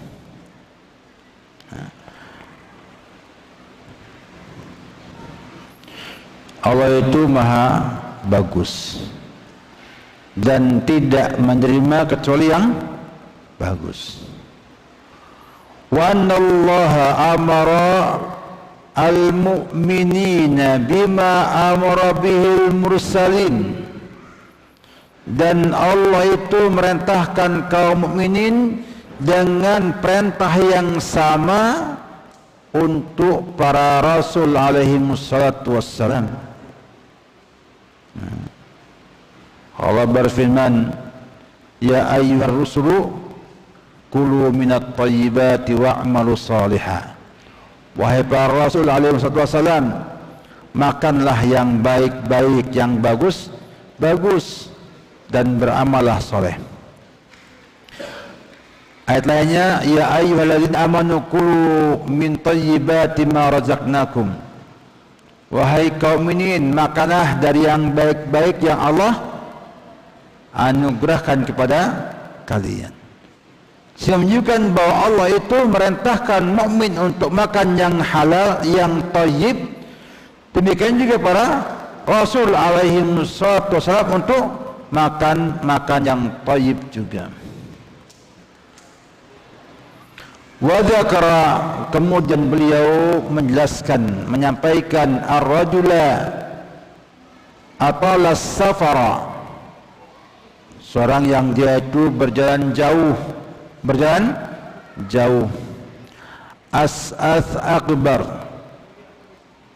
Allah itu maha bagus dan tidak menerima kecuali yang bagus. Wa annallaha amara al-mu'minina bima amara bihil mursalin, dan Allah itu merintahkan kaum mukminin dengan perintah yang sama untuk para rasul alaihi wassalatu wassalam. Allah berfirman, "Ya ayyuhar rusulu kulu minat thayyibati wa'malu salihah." Wahai para rasul alaihi wassalam, makanlah yang baik-baik, yang bagus dan beramallah saleh. Ayat lainnya, "Ya ayyuhalladzina amanu kulu min thayyibati ma razaqnakum." Wahai kaum mukminin, makanlah dari yang baik-baik yang Allah anugerahkan kepada kalian. Saya menunjukkan bahwa Allah itu merintahkan mukmin untuk makan yang halal, yang thayyib. Demikian juga para rasul alaihi wassalam untuk makan yang thayyib juga. Wa dzakara, kemudian beliau menjelaskan, menyampaikan ar-rajula atala safara, seorang yang dia itu berjalan jauh, as'ath akbar,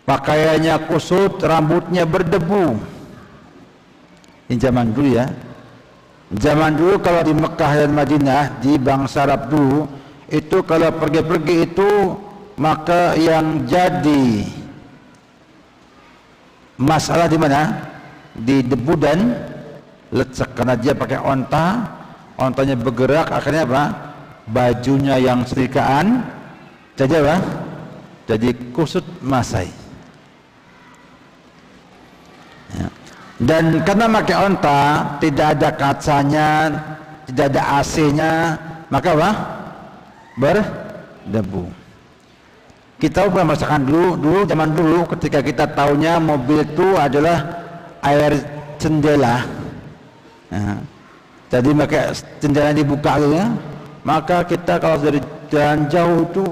pakaiannya kusut, rambutnya berdebu. Ini zaman dulu ya. Zaman dulu kalau di Mekah dan Madinah, di bangsa Arab dulu, itu kalau pergi-pergi itu maka yang jadi masalah di mana? Di debu dan lecek, karena dia pakai ontanya bergerak, akhirnya apa? Bajunya yang setrikaan jadi apa? Jadi kusut masai. Ya. Dan karena pakai onta, tidak ada kacanya, tidak ada AC-nya, maka apa? Berdebu. Kita pernah merasakan dulu zaman dulu ketika kita tahunya mobil itu adalah air jendela. Ya. Jadi pakai jendela dibuka gitu ya, maka kita kalau dari jalan jauh itu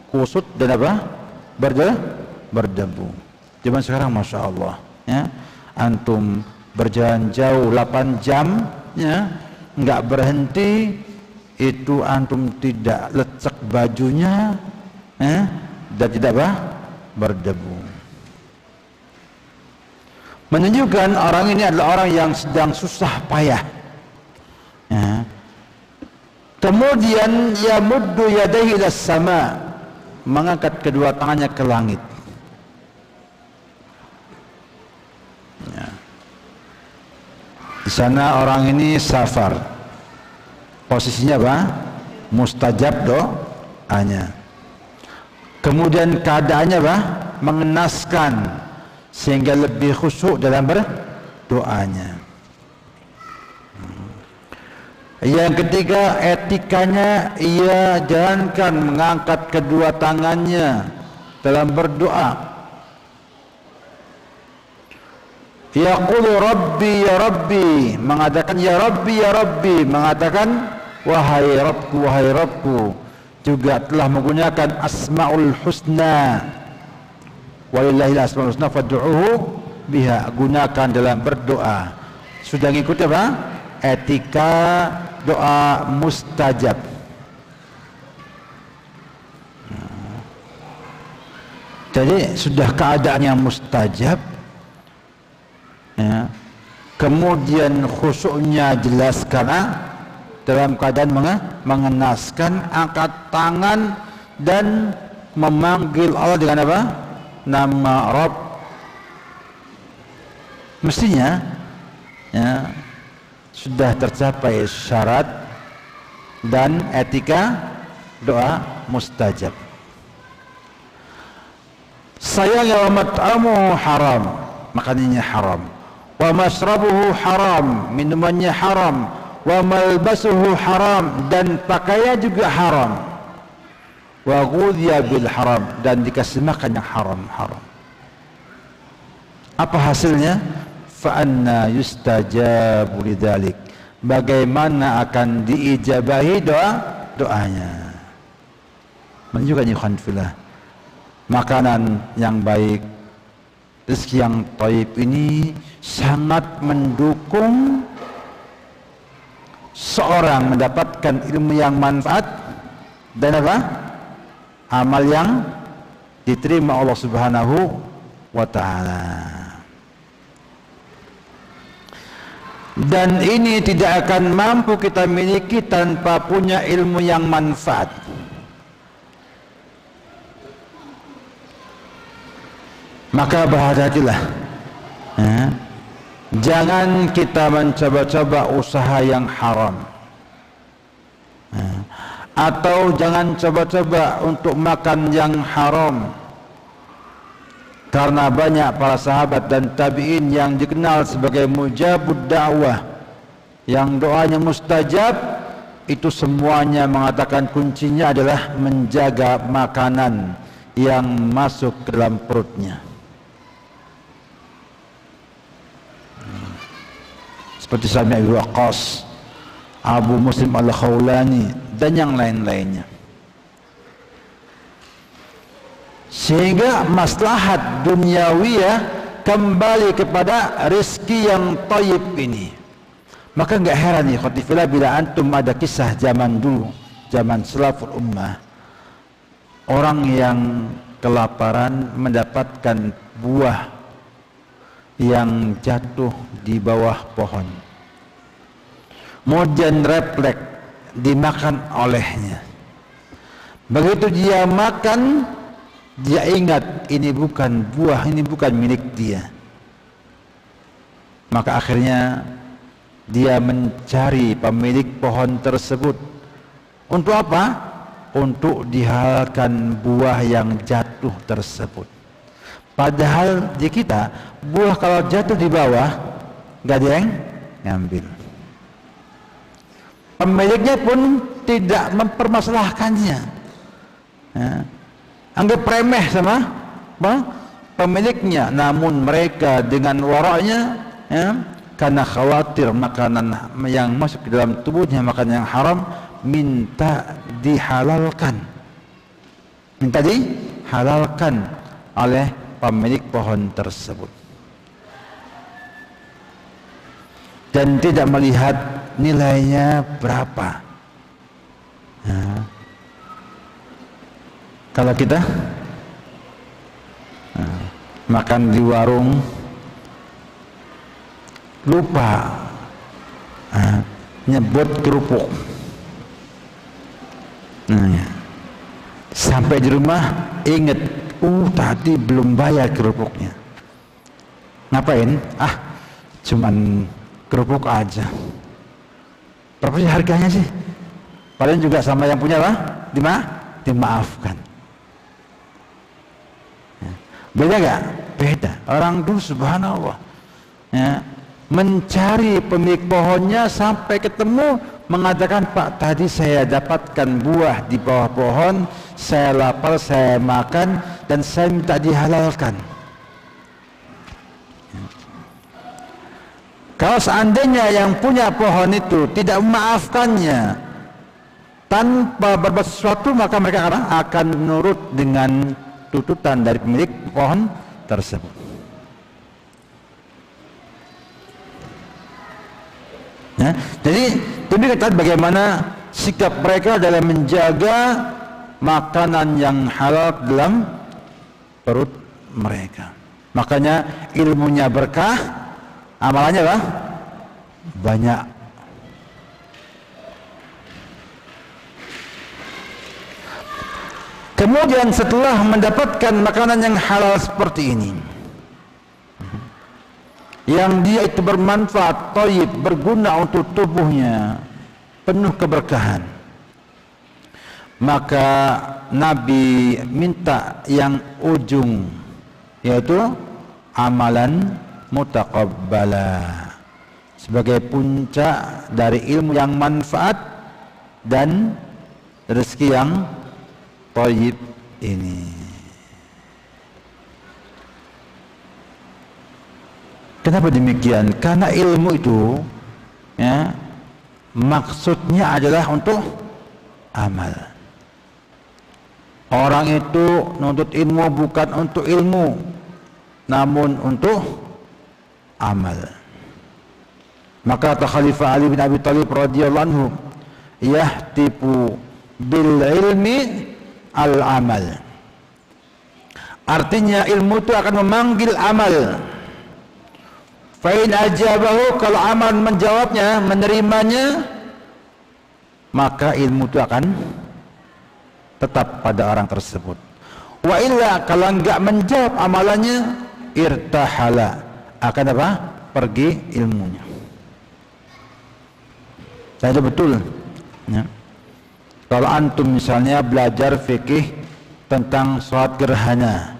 kusut dan apa? Berdebu. Zaman sekarang Masya Allah ya, antum berjalan jauh 8 jam ya, nggak berhenti, itu antum tidak lecek bajunya ya, dan tidak apa? Berdebu. Menunjukkan orang ini adalah orang yang sedang susah payah ya. Kemudian yamuddu yadayhi ilas sama, mengangkat kedua tangannya ke langit ya. Di sana orang ini safar, posisinya apa? Mustajab doanya. Kemudian keadaannya apa? Mengenaskan, sehingga lebih khusyuk dalam berdoanya. Yang ketiga, etikanya ia jalankan mengangkat kedua tangannya dalam berdoa. Yaqulu Rabbi ya Rabbi, mengatakan ya Rabbi ya Rabbi, mengatakan wahai Rabbku wahai Rabbku. Juga telah menggunakan Asmaul Husna, walillahil asmaul husna fad'uhu biha, gunakan dalam berdoa. Sudah ngikuti apa? Etika doa mustajab. Jadi sudah keadaan yang mustajab ya. Kemudian khusyuknya jelas karena dalam keadaan mengenaskan, angkat tangan dan memanggil Allah dengan apa? Nama Rabb. Mestinya ya, sudah tercapai syarat dan etika doa mustajab. Sayangnya wa mat'amuhu haram, makanannya haram, wa masrabuhu haram, minumannya haram, wa malbasuhu haram, dan pakaian juga haram, wa ghudhiya bil haram, dan dikasih makan yang haram. Apa hasilnya? Fa anna yustajabu lidzalik, bagaimana akan diijabahi doanya. Menunjukkan ikhwan fillah, makanan yang baik, rezeki yang thayyib ini sangat mendukung seorang mendapatkan ilmu yang manfaat dan apa? Amal yang diterima Allah Subhanahu wa ta'ala. Dan ini tidak akan mampu kita miliki tanpa punya ilmu yang manfaat. Maka berhati-hatilah ya. Jangan kita mencoba-coba usaha yang haram ya. Atau jangan coba-coba untuk makan yang haram. Karena banyak para sahabat dan tabi'in yang dikenal sebagai mujabud da'wah, yang doanya mustajab, itu semuanya mengatakan kuncinya adalah menjaga makanan yang masuk ke dalam perutnya. Seperti Sami Abi Waqqas, Abu Muslim Al-Khawlani, dan yang lain-lainnya. Sehingga maslahat duniawiyah kembali kepada rezeki yang thayyib ini. Maka enggak heran ya khotifillah bila antum ada kisah zaman dulu, zaman salaful ummah, orang yang kelaparan mendapatkan buah yang jatuh di bawah pohon, kemudian refleks dimakan olehnya. Begitu dia makan, dia ingat ini bukan buah, ini bukan milik dia. Maka akhirnya dia mencari pemilik pohon tersebut. Untuk apa? Untuk dihalalkan buah yang jatuh tersebut. Padahal di kita, buah kalau jatuh di bawah gak ada yang ngambil. Pemiliknya pun tidak mempermasalahkannya, ya. Anggap remeh sama pemiliknya. Namun mereka dengan waraknya, ya, karena khawatir makanan yang masuk ke dalam tubuhnya makanan yang haram, minta dihalalkan, minta dihalalkan oleh pemilik pohon tersebut, dan tidak melihat nilainya berapa. Nah, kalau kita makan di warung lupa nyebut kerupuk, sampai di rumah inget, tadi belum bayar kerupuknya. Ngapain? Cuman kerupuk aja. Berapa sih harganya sih? Paling juga sama yang punya lah, dimaafkan. Beda gak? Beda. Orang dulu subhanallah, ya, mencari pemilik pohonnya sampai ketemu, mengatakan, Pak, tadi saya dapatkan buah di bawah pohon, saya lapar, saya makan, dan saya minta dihalalkan. Kalau seandainya yang punya pohon itu tidak memaafkannya tanpa berbuat sesuatu, maka mereka akan menurut dengan tuntutan dari pemilik pohon tersebut. Ya, jadi kita bagaimana sikap mereka dalam menjaga makanan yang halal dalam perut mereka. Makanya ilmunya berkah, amalannya lah banyak. Kemudian setelah mendapatkan makanan yang halal seperti ini, yang dia itu bermanfaat, thayyib, berguna untuk tubuhnya, penuh keberkahan, maka Nabi minta yang ujung, yaitu amalan mutaqabbala, sebagai puncak dari ilmu yang manfaat dan rezeki yang thayyib ini. Kenapa demikian? Karena ilmu itu, ya, maksudnya adalah untuk amal. Orang itu nuntut ilmu bukan untuk ilmu, namun untuk amal. Maka kata Khalifah Ali bin Abi Thalib radhiyallahu anhu, yahtifu bil ilmi al amal. Artinya ilmu itu akan memanggil amal. Fa'in ajabahu, kalau amal menjawabnya, menerimanya, maka ilmu itu akan tetap pada orang tersebut. Wa illa, kalau enggak menjawab amalannya, irtahala, akan apa? Pergi ilmunya. Saya betul, ya. Kalau antum misalnya belajar fikih tentang sholat gerhana,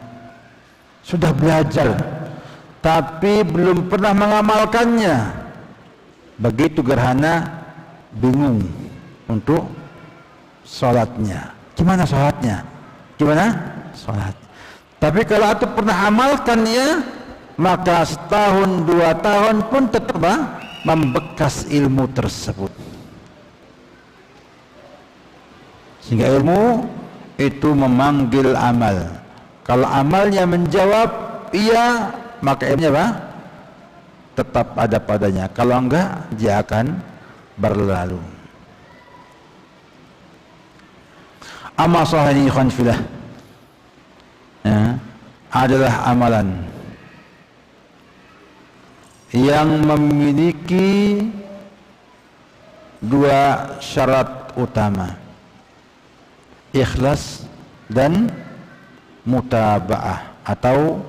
sudah belajar tapi belum pernah mengamalkannya, begitu gerhana bingung untuk sholatnya. Gimana sholatnya? Gimana sholat? Tapi kalau itu pernah amalkannya, maka setahun 2 tahun pun tetap membekas ilmu tersebut. Sehingga ilmu itu memanggil amal. Kalau amalnya menjawab iya, maka ilmunya tetap ada padanya. Kalau enggak, dia akan berlalu. Amal sahih ikhwan fillah, ya, adalah amalan yang memiliki 2 syarat utama, ikhlas dan mutaba'ah, atau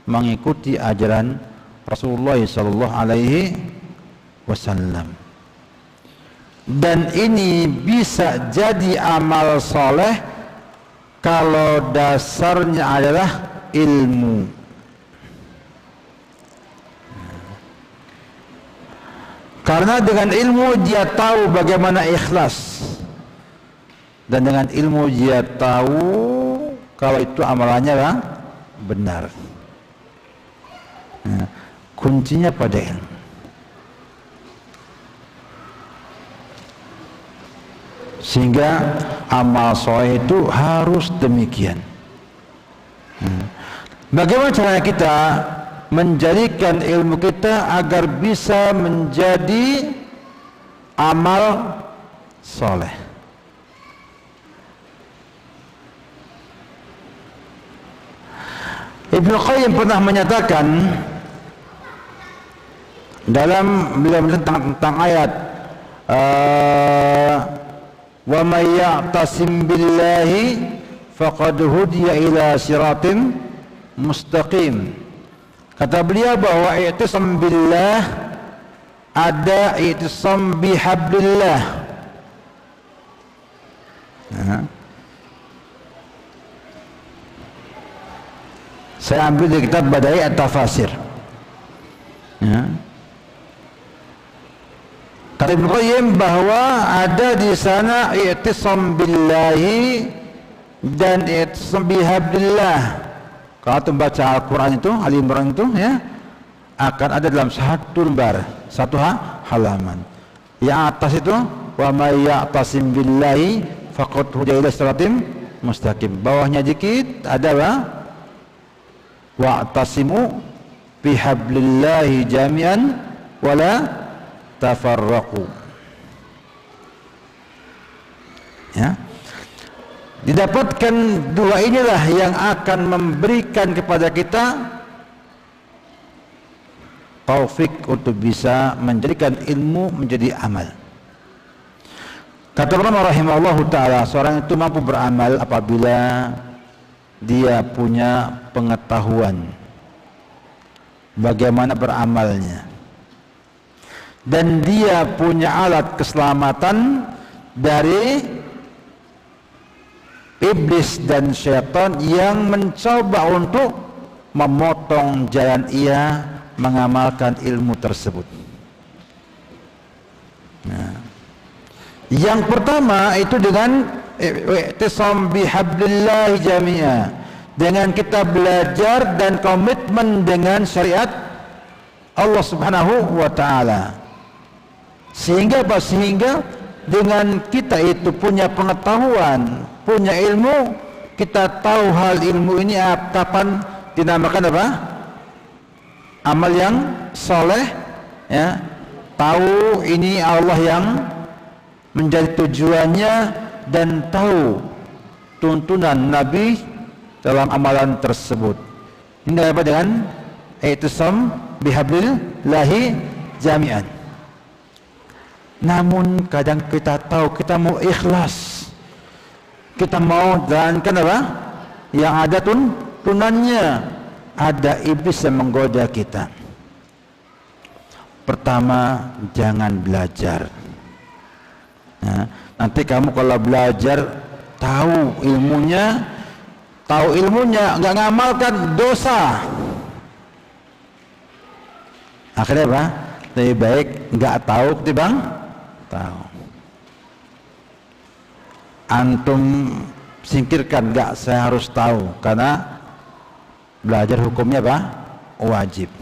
mengikuti ajaran Rasulullah sallallahu alaihi wasallam. Dan ini bisa jadi amal soleh kalau dasarnya adalah ilmu. Karena dengan ilmu dia tahu bagaimana ikhlas, dan dengan ilmu dia tahu kalau itu amalannya lah benar. Nah, kuncinya pada ilmu. Sehingga amal soleh itu harus demikian. Bagaimana caranya kita menjadikan ilmu kita agar bisa menjadi amal soleh? Ibnu Qayyim pernah menyatakan dalam beliau tentang ayat wa may ya'tasim billahi faqad hudiya ila siratim mustaqim. Kata beliau bahwa i'tisam billah ada i'tisam bihablillah. Saya ambil dari kitab Badai At-Tafasir. Kata Ibnu Qayyim bahwa ada di sana i'tisam billahi dan i'tisam bihablillah. Kalau antum baca Al-Quran itu, Ali Imran itu ya, akan ada dalam satu lembar, satu halaman. Yang atas itu wa may ya'tasim billahi faqad hudiya ila siratim mustaqim. Bawahnya dikit ada wa'tasimu bihablillahi jami'an wala tafarraqu. Ya. Didapatkan dua inilah yang akan memberikan kepada kita taufik untuk bisa menjadikan ilmu menjadi amal. Kata ulama rahimahullahu ta'ala, seorang itu mampu beramal apabila dia punya pengetahuan bagaimana beramalnya, dan dia punya alat keselamatan dari iblis dan syaitan yang mencoba untuk memotong jalan ia mengamalkan ilmu tersebut. Nah, yang pertama itu dengan i'tisam bihablillah jami'a, dengan kita belajar dan komitmen dengan syariat Allah Subhanahu wa ta'ala. Sehingga dengan kita itu punya pengetahuan, punya ilmu, kita tahu hal ilmu ini kapan dinamakan apa? Amal yang soleh, ya. Tahu ini Allah yang menjadi tujuannya dan tahu tuntunan Nabi dalam amalan tersebut. Ini apa? Dengan i'tisam bihablillahi jami'an. Namun kadang kita tahu kita mau ikhlas, kita mau jalankan apa? Yang ada tuntunannya, ada iblis yang menggoda kita. Pertama, jangan belajar. Nah, nanti kamu kalau belajar tahu ilmunya nggak ngamalkan, dosa. Akhirnya apa? Lebih baik nggak tahu ketimbang tahu. Antum singkirkan, nggak, saya harus tahu, karena belajar hukumnya apa? Wajib.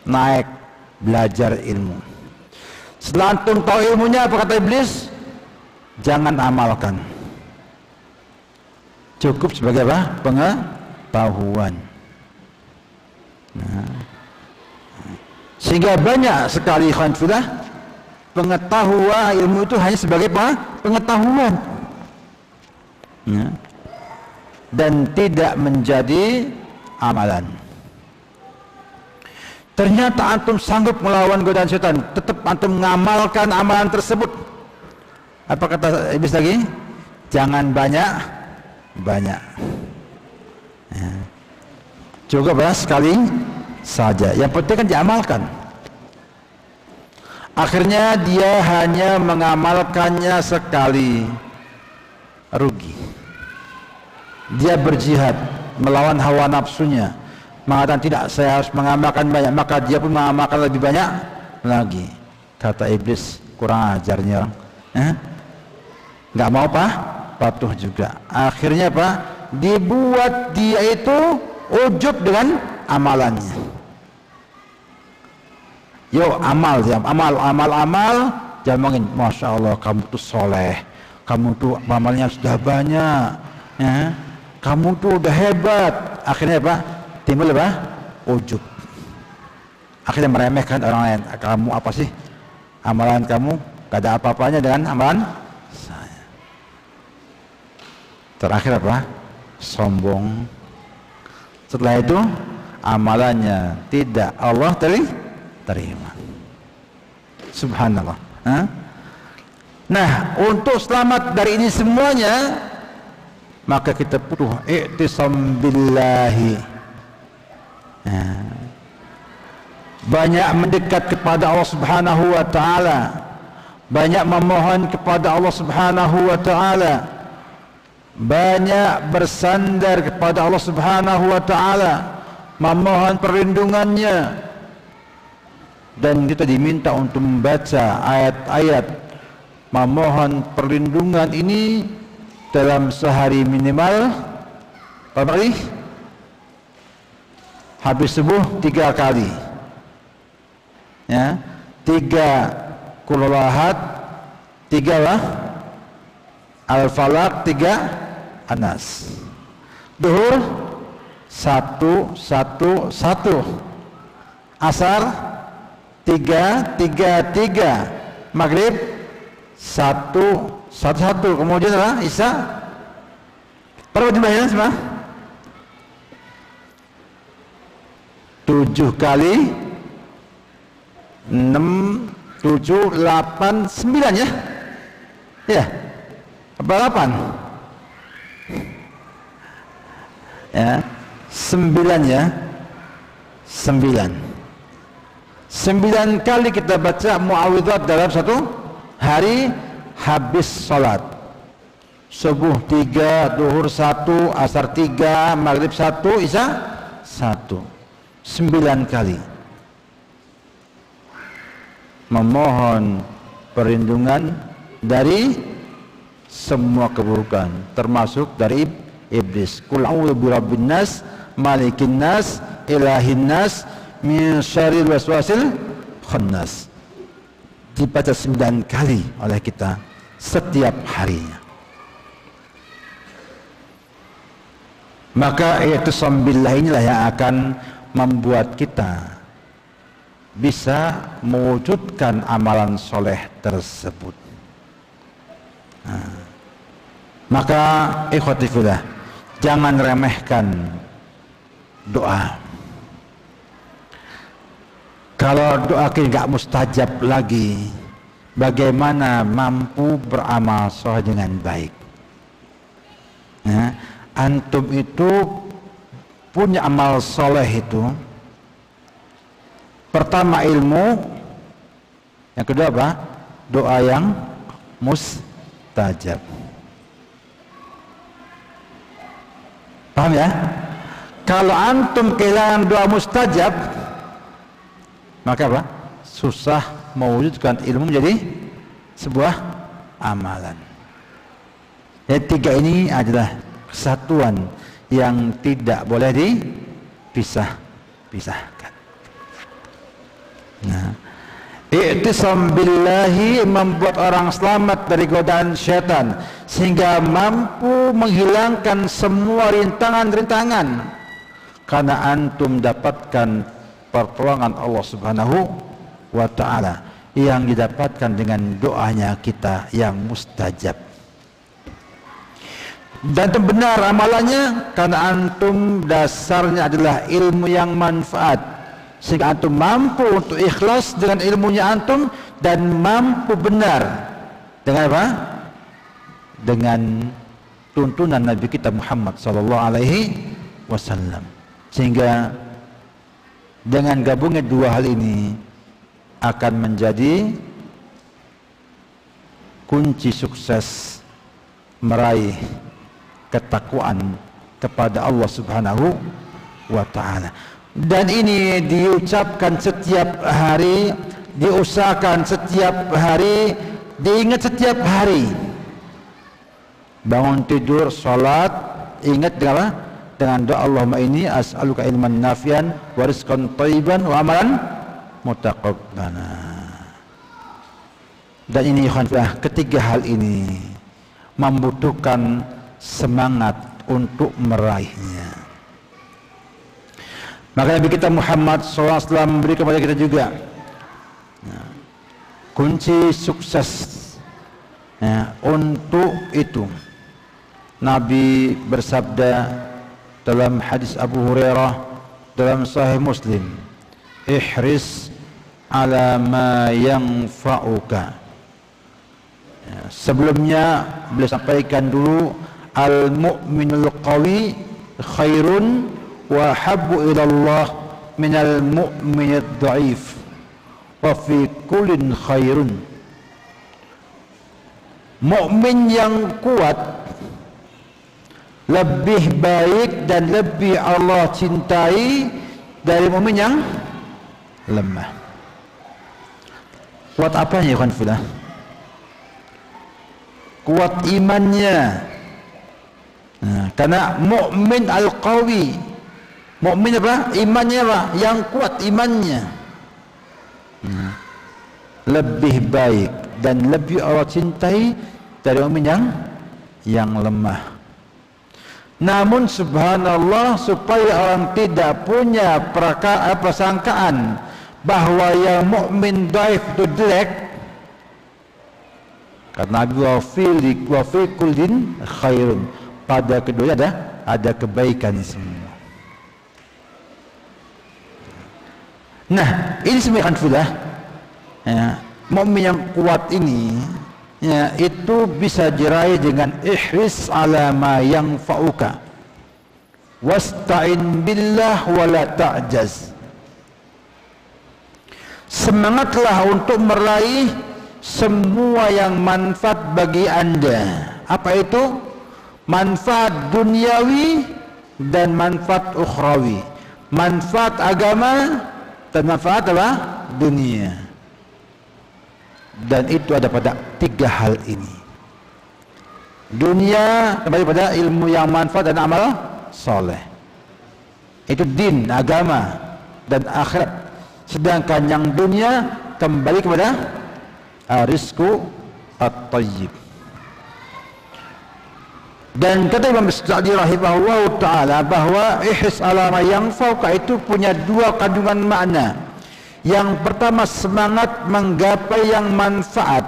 Naik belajar ilmu. Setelah antum tahu ilmunya, apa kata iblis? Jangan amalkan. Cukup sebagai apa? Pengetahuan. Nah, sehingga banyak sekali ikhwan fillah pengetahuan ilmu itu hanya sebagai pengetahuan, ya, dan tidak menjadi amalan. Ternyata antum sanggup melawan godaan setan, tetap antum mengamalkan amalan tersebut. Apa kata iblis lagi? Jangan banyak. Ya. Cukup sekali saja. Yang penting kan diamalkan. Akhirnya dia hanya mengamalkannya sekali, rugi. Dia berjihad melawan hawa nafsunya, mengatakan tidak, saya harus mengamalkan banyak, maka dia pun mengamalkan lebih banyak lagi. Kata iblis, kurang ajarnya orang, nggak mau patuh juga. Akhirnya dibuat dia itu ujub dengan amalannya. Yuk amal, jangan ngomongin, masya Allah kamu tuh soleh, kamu tuh amalnya sudah banyak, ya, kamu tuh udah hebat. Akhirnya timbul ujub. Akhirnya meremehkan orang lain. Kamu apa sih, amalan kamu gak ada apa-apanya dengan amalan saya. Terakhir sombong. Setelah itu amalannya tidak Allah terima. Subhanallah. Nah, untuk selamat dari ini semuanya, maka kita butuh i'tisam billahi. Banyak mendekat kepada Allah Subhanahu wa taala, banyak memohon kepada Allah Subhanahu wa taala, banyak bersandar kepada Allah Subhanahu wa taala, memohon perlindungannya. Dan kita diminta untuk membaca ayat-ayat memohon perlindungan ini dalam sehari minimal berapa kali? Habis subuh 3 kali, ya, 3 qul ahad, 3 al-falaq, 3 anas. Duhur 1 1 1, asar 3 3 3, maghrib 1 1 1, kemudian isya berapa jumlahnya semua? 7 kali 6 7 8 9, ya, ya, berapa 8 ya, 9, ya, 9 kali kita baca muawwidzat dalam satu hari habis salat. Subuh 3, duhur 1, asar 3, maghrib 1, isya 1. 9 kali memohon perlindungan dari semua keburukan, termasuk dari iblis. Qul a'udzu birabbin nas, malikin nas, ilahin nas, min syarril waswasil khannas. Dibaca 9 kali oleh kita setiap harinya. Maka i'tisam billah inilah yang akan membuat kita bisa mewujudkan amalan soleh tersebut. Maka ikhwati fillah, jangan remehkan doa. Kalau doa kita nggak mustajab lagi, bagaimana mampu beramal soleh dengan baik? Antum itu punya amal soleh itu, pertama ilmu, yang kedua doa yang mustajab. Paham ya? Kalau antum kehilangan doa mustajab, maka susah mewujudkan ilmu menjadi sebuah amalan. Yang 3 ini adalah kesatuan yang tidak boleh dipisahkan. I'tisam billahi membuat orang selamat dari godaan syaitan, sehingga mampu menghilangkan semua rintangan-rintangan, karena antum dapatkan pertolongan Allah Subhanahu wa ta'ala yang didapatkan dengan doanya kita yang mustajab. Dan itu benar amalannya karena antum dasarnya adalah ilmu yang manfaat, sehingga antum mampu untuk ikhlas dengan ilmunya antum dan mampu benar dengan apa? Dengan tuntunan Nabi kita Muhammad sallallahu alaihi wasallam. Sehingga Dengan gabungnya dua hal ini akan menjadi kunci sukses meraih ketakwaan kepada Allah Subhanahu wa ta'ala. Dan ini diucapkan setiap hari, diusahakan setiap hari, diingat setiap hari. Bangun tidur, salat, ingat dengan apa? Dengan doa Allahumma inni as'aluka ilman nafian wa rizqan thayyiban wa amalan mutaqabbala. Dan ini ketiga hal ini membutuhkan semangat untuk meraihnya. Maka Nabi kita Muhammad SAW memberi kepada kita juga kunci sukses untuk itu. Nabi bersabda dalam hadis Abu Hurairah dalam Sahih Muslim, ihris ala ma yanfa'uka. Sebelumnya beliau sampaikan dulu, al-mu'minul qawi khairun wa habbu ila Allah minal mu'minid dha'if wa fi kullin khairun. Mukmin yang kuat lebih baik dan lebih Allah cintai dari mukmin yang lemah. Kuat apanya ya filah? Kuat imannya. Karena mukmin al-qawi, mukmin apa? Imannya apa? Yang kuat imannya. Lebih baik dan lebih Allah cintai dari mukmin yang lemah. Namun subhanallah, supaya orang tidak punya prasangkaan bahwa yang mukmin dhaif itu jelek, karena Nabi wa fi kullin khairun, pada keduanya ada kebaikan semua. Nah, ini sebenarnya filah mukmin yang kuat ini itu bisa diraih dengan ihris ala ma yanfa'uka wasta'in billah wala ta'jaz. Semangatlah untuk meraih semua yang manfaat bagi Anda. Apa itu? Manfaat duniawi dan manfaat ukhrawi, manfaat agama dan manfaat apa? Dunia. Dan itu ada pada tiga hal ini. Dunia kembali pada ilmu yang manfaat dan amal soleh, itu din, agama dan akhirat. Sedangkan yang dunia kembali kepada rizqu at-tayyib. Dan kata Imam Sa'di rahimahullah ta'ala bahwa ihris ala ma yanfa'uka itu punya dua kandungan makna. Yang pertama, semangat menggapai yang manfaat,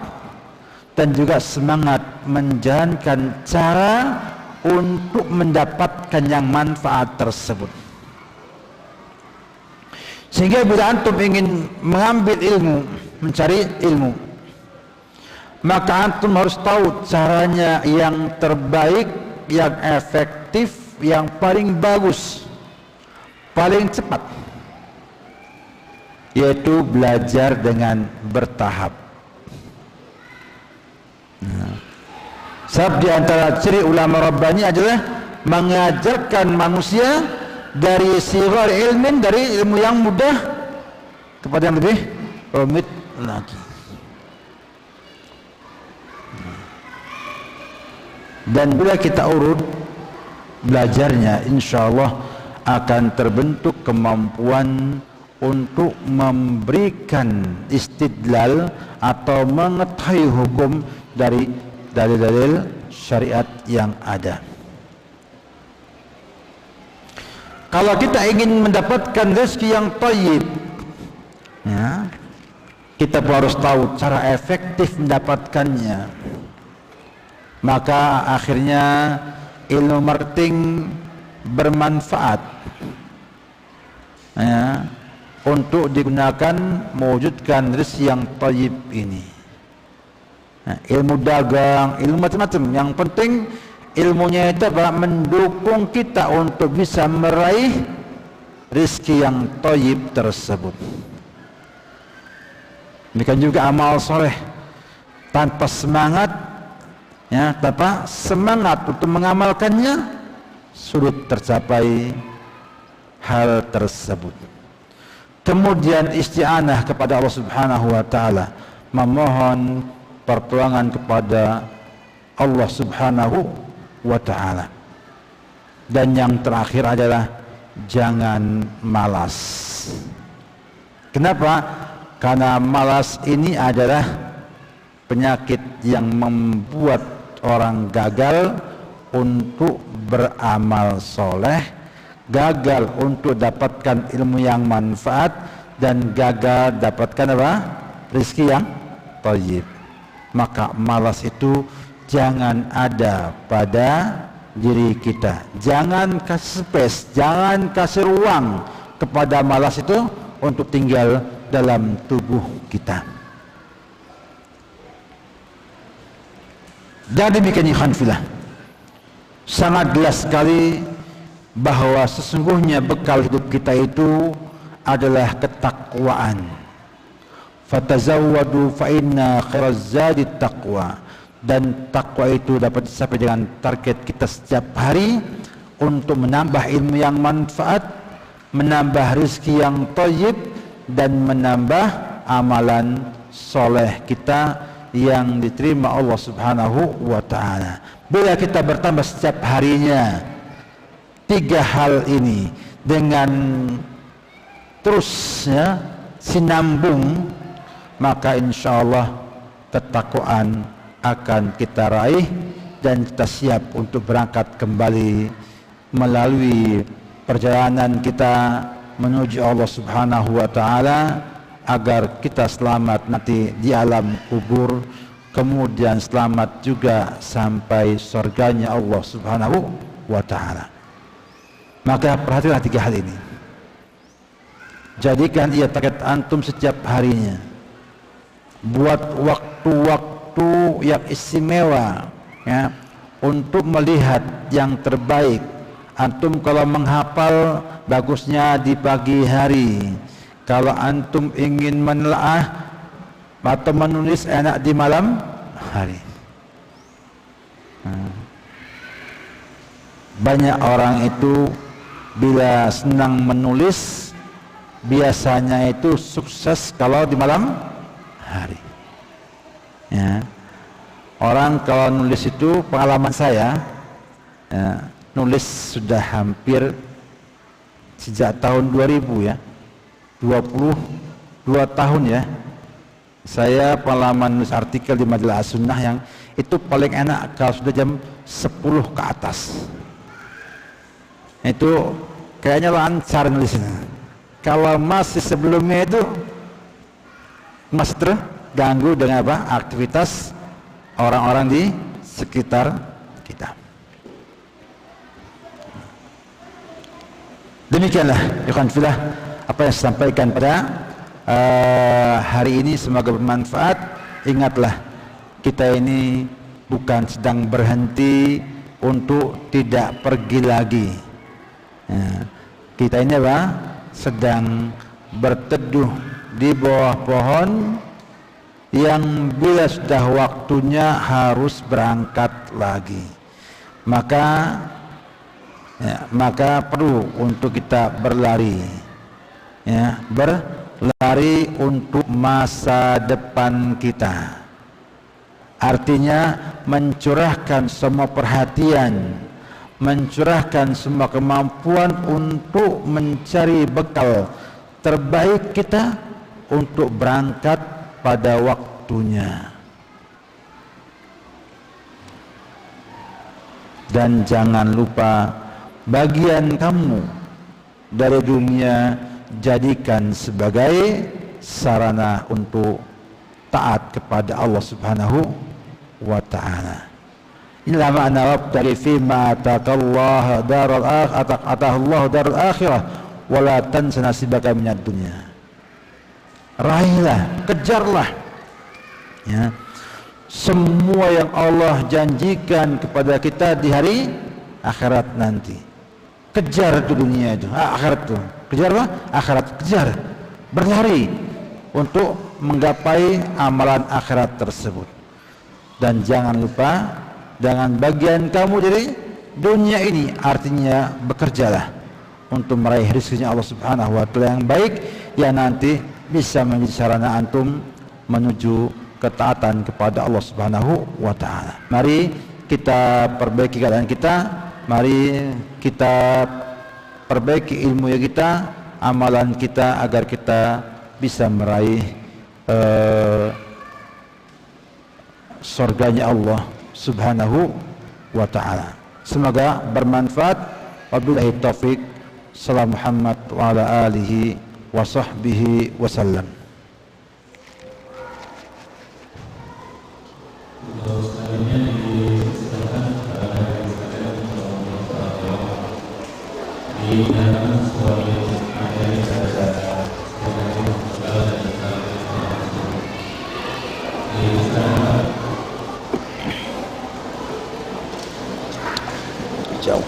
dan juga semangat menjalankan cara untuk mendapatkan yang manfaat tersebut. Sehingga bila antum ingin mengambil ilmu, mencari ilmu, maka antum harus tahu caranya yang terbaik, yang efektif, yang paling bagus, paling cepat, yaitu belajar dengan bertahap. Sebab di antara ciri ulama rabbani adalah mengajarkan manusia dari sighar ilmin, dari ilmu yang mudah kepada yang lebih rumit lagi. Dan bila kita urut belajarnya, insyaallah akan terbentuk kemampuan untuk memberikan istidlal atau mengetahui hukum dari dalil-dalil syariat yang ada. Kalau kita ingin mendapatkan rezeki yang thayyib, kita harus tahu cara efektif mendapatkannya. Maka akhirnya ilmu marketing bermanfaat untuk digunakan mewujudkan rezeki yang thayyib ini. Ilmu dagang, ilmu macam-macam, yang penting ilmunya itu mendukung kita untuk bisa meraih rizki yang thayyib tersebut. Demikian juga amal soleh tanpa semangat, ya, tanpa semangat untuk mengamalkannya, sulit tercapai hal tersebut. Kemudian isti'anah kepada Allah Subhanahu wa taala, memohon pertolongan kepada Allah Subhanahu wa taala. Dan yang terakhir adalah jangan malas. Kenapa? Karena malas ini adalah penyakit yang membuat orang gagal untuk beramal soleh, gagal untuk dapatkan ilmu yang manfaat, dan gagal dapatkan apa? Rizki yang thayyib. Maka malas itu jangan ada pada diri kita. Jangan kasih space, jangan kasih ruang kepada malas itu untuk tinggal dalam tubuh kita. Dan demikian ikhwan fillah, sangat jelas sekali bahwa sesungguhnya bekal hidup kita itu adalah ketakwaan. Fatazawwadu fa inna khairaz zadi taqwa. Dan takwa itu dapat dicapai dengan target kita setiap hari untuk menambah ilmu yang manfaat, menambah rezeki yang thayyib, dan menambah amalan soleh kita yang diterima Allah Subhanahu wa taala. Bila kita bertambah setiap harinya 3 hal ini dengan terus, ya, sinambung, maka insyaallah ketakwaan akan kita raih dan kita siap untuk berangkat kembali melalui perjalanan kita menuju Allah Subhanahu wa taala, agar kita selamat nanti di alam kubur, kemudian selamat juga sampai surganya Allah Subhanahu wa taala. Maka perhatilah 3 hal ini. Jadikan ia target antum setiap harinya. Buat waktu-waktu yang istimewa, ya, untuk melihat yang terbaik. Antum kalau menghafal, bagusnya di pagi hari. Kalau antum ingin menelaah atau menulis, enak di malam hari. Banyak orang itu bila senang menulis, biasanya itu sukses kalau di malam hari. Ya. Orang kalau nulis itu, pengalaman saya, ya, nulis sudah hampir sejak tahun 2000, ya, 22 tahun, ya. Saya pengalaman nulis artikel di majalah As-Sunnah yang itu paling enak kalau sudah jam 10 ke atas. Itu kayaknya lancar nulisnya. Kalau masih sebelumnya itu masih terganggu dengan apa? Aktivitas orang-orang di sekitar kita. Demikianlah ikhwan fillah apa yang saya sampaikan pada hari ini, semoga bermanfaat. Ingatlah, kita ini bukan sedang berhenti untuk tidak pergi lagi. Kita ini apa? Sedang berteduh di bawah pohon yang bila sudah waktunya harus berangkat lagi. Maka perlu untuk kita berlari, ya, berlari untuk masa depan kita. Artinya mencurahkan semua perhatian, mencurahkan semua kemampuan untuk mencari bekal terbaik kita untuk berangkat pada waktunya. Dan jangan lupa, bagian kamu dari dunia jadikan sebagai sarana untuk taat kepada Allah Subhanahu wa ta'ala. Inilah makna wabtaghi fima ataqallahu darul akhirah wa la tansa nasibaka minad dunya. Raihlah, kejarlah, ya, semua yang Allah janjikan kepada kita di hari akhirat nanti. kejar itu dunia itu, akhirat itu. Kejar apa? Akhirat, kejar, berlari untuk menggapai amalan akhirat tersebut. Dan jangan lupa, dengan bagian kamu dari dunia ini, artinya bekerjalah untuk meraih rizkinya Allah Subhanahu wa Ta'ala yang baik, yang nanti bisa menjadi sarana antum menuju ketaatan kepada Allah Subhanahu wa Ta'ala. Mari kita perbaiki keadaan kita, mari kita perbaiki ilmu kita, amalan kita, agar kita bisa meraih surganya Allah Subhanahu wa Ta'ala. Semoga bermanfaat. Wabillahi taufik. Salam Muhammad wa ala alihi wa sahbihi wasallam. Jauh.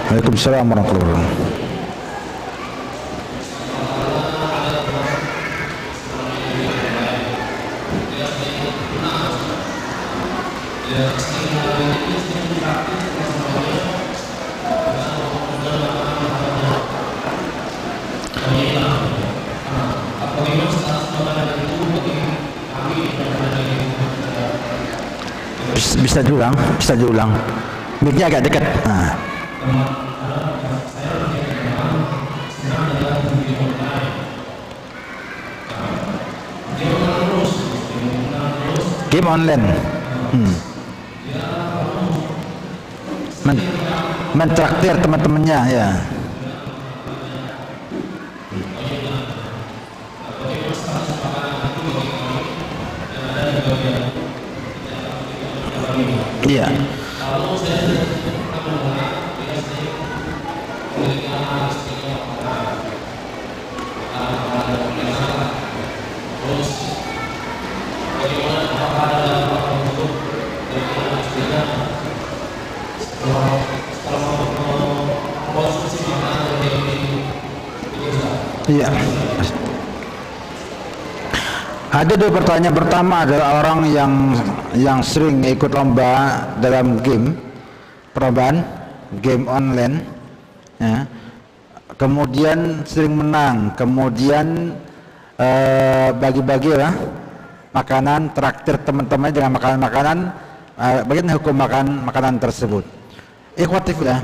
Waalaikumsalam warahmatullahi wabarakatuh. Bisa diulang. Mic-nya agak dekat. Nah. Game online. Mentraktir teman-temannya ya. Iya. Iya. Ada dua pertanyaan. Pertama adalah orang yang sering ikut lomba dalam game, perlombaan game online, ya. Kemudian sering menang, kemudian bagi-bagi lah makanan, traktir teman-teman dengan makanan-makanan. Bagaimana hukum makanan tersebut? Ikhwatifillah.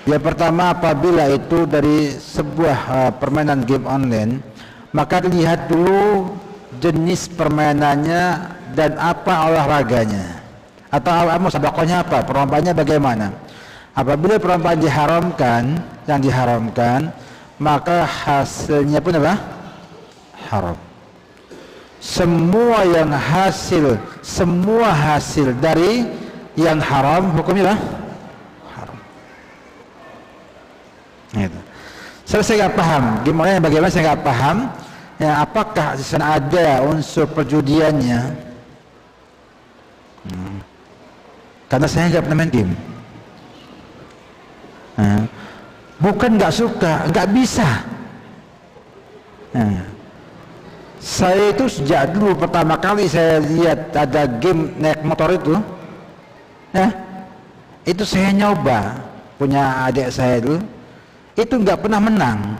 Yang pertama, apabila itu dari sebuah permainan game online, maka lihat dulu jenis permainannya dan apa olahraganya, atau musabakohnya apa, perlombaannya bagaimana. Apabila perlombaan yang diharamkan, maka hasilnya pun apa? Haram. Semua hasil dari yang haram hukumnya apa? Haram. Gitu. Saya nggak paham gimana, bagaimana saya nggak paham ya, apakah di sana ada unsur perjudiannya. Karena saya nggak pernah main game. Bukan nggak suka, nggak bisa. Saya itu sejak dulu pertama kali saya lihat ada game naik motor itu saya nyoba, punya adik saya dulu, itu nggak pernah menang,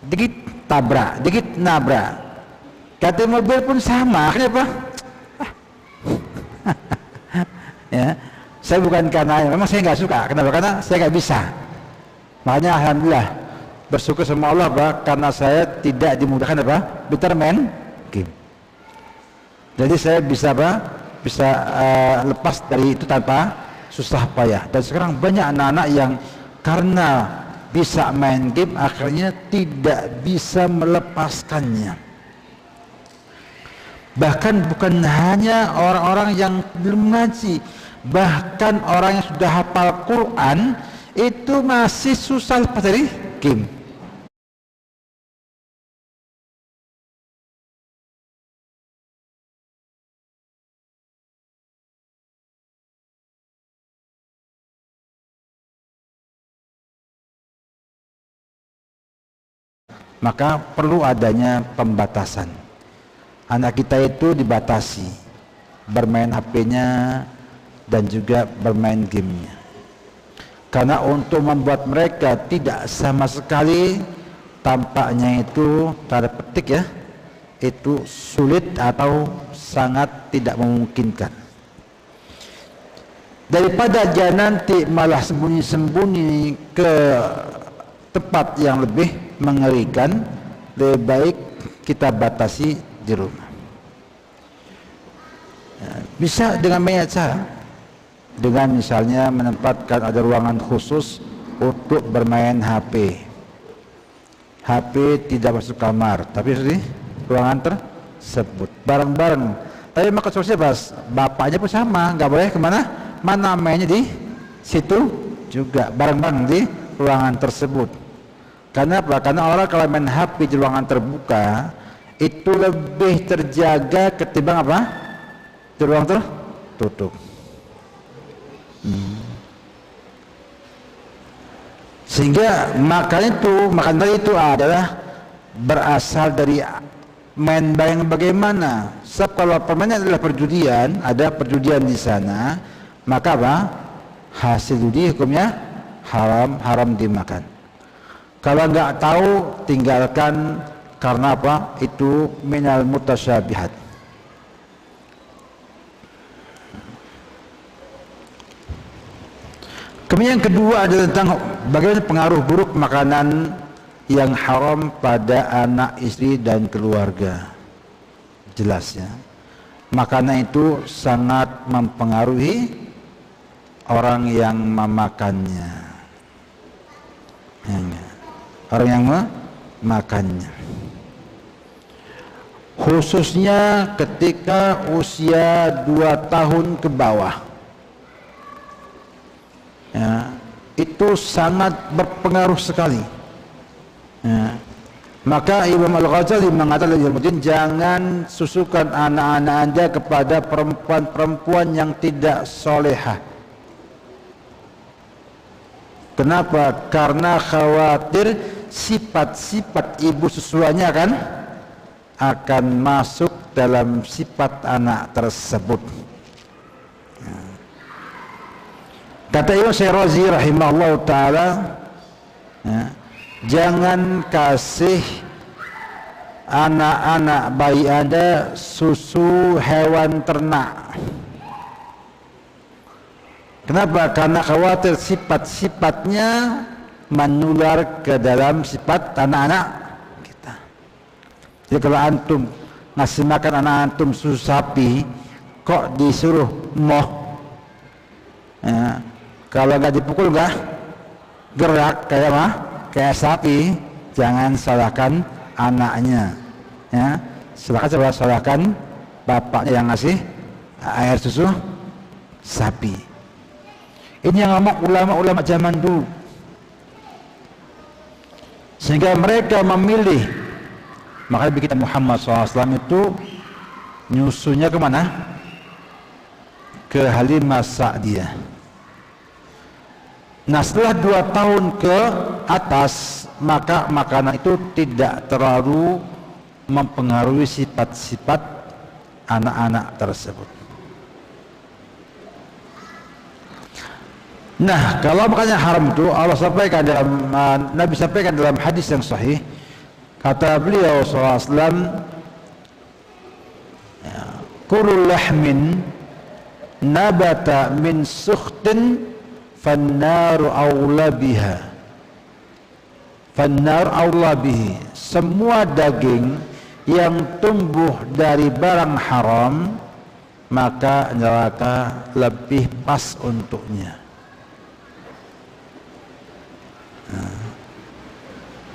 dikit tabrak, dikit nabrak. Kata mobil pun sama, kenapa? Ya, saya bukan karena memang saya nggak suka, kenapa? Karena saya nggak bisa. Makanya alhamdulillah bersyukur sama Allah karena saya tidak dimudahkan bermain game. Jadi saya bisa lepas dari itu tanpa susah payah. Dan sekarang banyak anak-anak yang karena bisa main game akhirnya tidak bisa melepaskannya. Bahkan bukan hanya orang-orang yang belum ngaji, bahkan orang yang sudah hafal Quran itu masih susah lepas dari game. maka perlu adanya pembatasan. Anak kita itu dibatasi bermain HP-nya dan juga bermain gamenya, karena untuk membuat mereka tidak sama sekali, tampaknya itu tanda petik ya, itu sulit atau sangat tidak memungkinkan. Daripada dia nanti malah sembunyi-sembunyi ke tempat yang lebih mengerikan, lebih baik kita batasi di rumah. Bisa dengan banyak cara, dengan misalnya menempatkan ada ruangan khusus untuk bermain HP. HP tidak masuk kamar, tapi di ruangan tersebut bareng-bareng. Tapi maka solusinya bapaknya pun sama, nggak boleh kemana mana mainnya di situ juga bareng-bareng di ruangan tersebut. Karena apa? Karena orang kalau main HP di ruangan terbuka itu lebih terjaga ketimbang apa? Di ruang tertutup. Sehingga makan itu adalah berasal dari main bayang bagaimana. Sebab kalau permainan adalah perjudian, ada perjudian di sana, maka apa? Hasil judi hukumnya haram dimakan. Kalau nggak tahu, tinggalkan, karena apa? Itu minal mutasyabihat. Kemudian yang kedua adalah tentang bagaimana pengaruh buruk makanan yang haram pada anak, istri dan keluarga. Jelas ya, makanan itu sangat mempengaruhi orang yang memakannya, orang yang memakannya, khususnya ketika usia 2 tahun ke bawah ya, itu sangat berpengaruh sekali ya. Maka Imam Al-Ghazali mengatakan, jangan susukan anak-anak Anda kepada perempuan-perempuan yang tidak solehah. Kenapa? Karena khawatir sifat-sifat ibu susuannya akan masuk dalam sifat anak tersebut. Kata Imam Syirazi rahimahullah ta'ala, jangan kasih anak-anak bayi Anda susu hewan ternak. Kenapa? Karena khawatir sifat-sifatnya menular ke dalam sifat anak-anak kita. Jadi kalau antum ngasih makan anak antum susu sapi, kok disuruh moh ya, kalau nggak dipukul nggak gerak kayak sapi, jangan salahkan anaknya ya, salahkan bapaknya yang ngasih air susu sapi. Ini yang ngomong ulama-ulama zaman dulu, sehingga mereka memilih. Makanya kita Muhammad SAW itu nyusunya kemana? Ke Halimah Sa'diyah. Nah setelah 2 tahun ke atas, maka makanan itu tidak terlalu mempengaruhi sifat-sifat anak-anak tersebut. Nah kalau makanya haram itu Allah sampaikan dalam Nabi sampaikan dalam hadis yang sahih, kata beliau SAW, kullu lahmin nabata min sukhtin fannaru awla biha, fannaru awla bihi. Semua daging yang tumbuh dari barang haram, maka neraka lebih pas untuknya.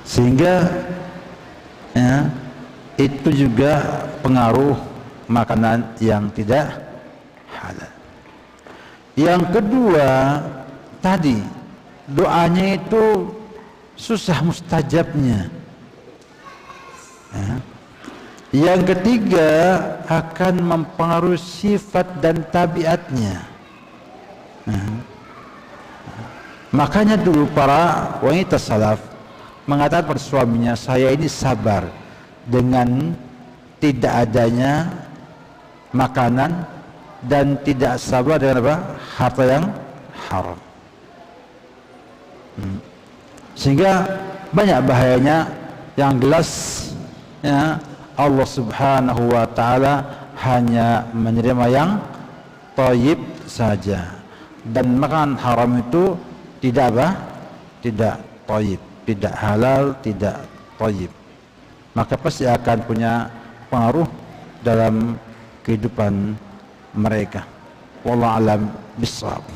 Sehingga ya, itu juga pengaruh makanan yang tidak halal. Yang kedua tadi, doanya itu susah mustajabnya ya. Yang ketiga akan mempengaruhi sifat dan tabiatnya ya. Makanya dulu para wanita salaf mengatakan pada suaminya, saya ini sabar dengan tidak adanya makanan dan tidak sabar dengan apa? Harta yang haram. Sehingga banyak bahayanya. Yang jelas ya, Allah Subhanahu wa taala hanya menerima yang thayyib saja, dan makan haram itu tidak apa? Tidak thayyib, tidak halal, tidak thayyib. Maka pasti akan punya pengaruh dalam kehidupan mereka. Wallahu a'lam bishawab.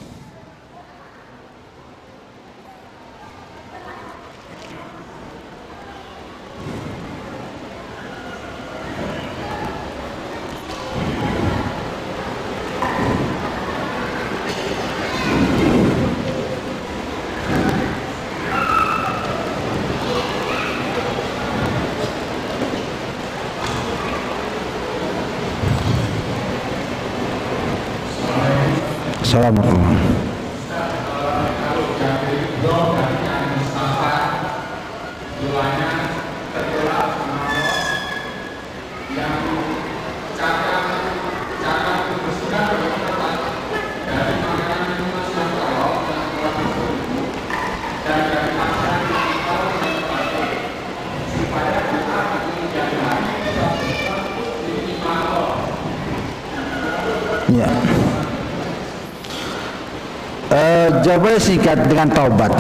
Assalamualaikum. Ya. Jawabannya singkat, dengan taubat.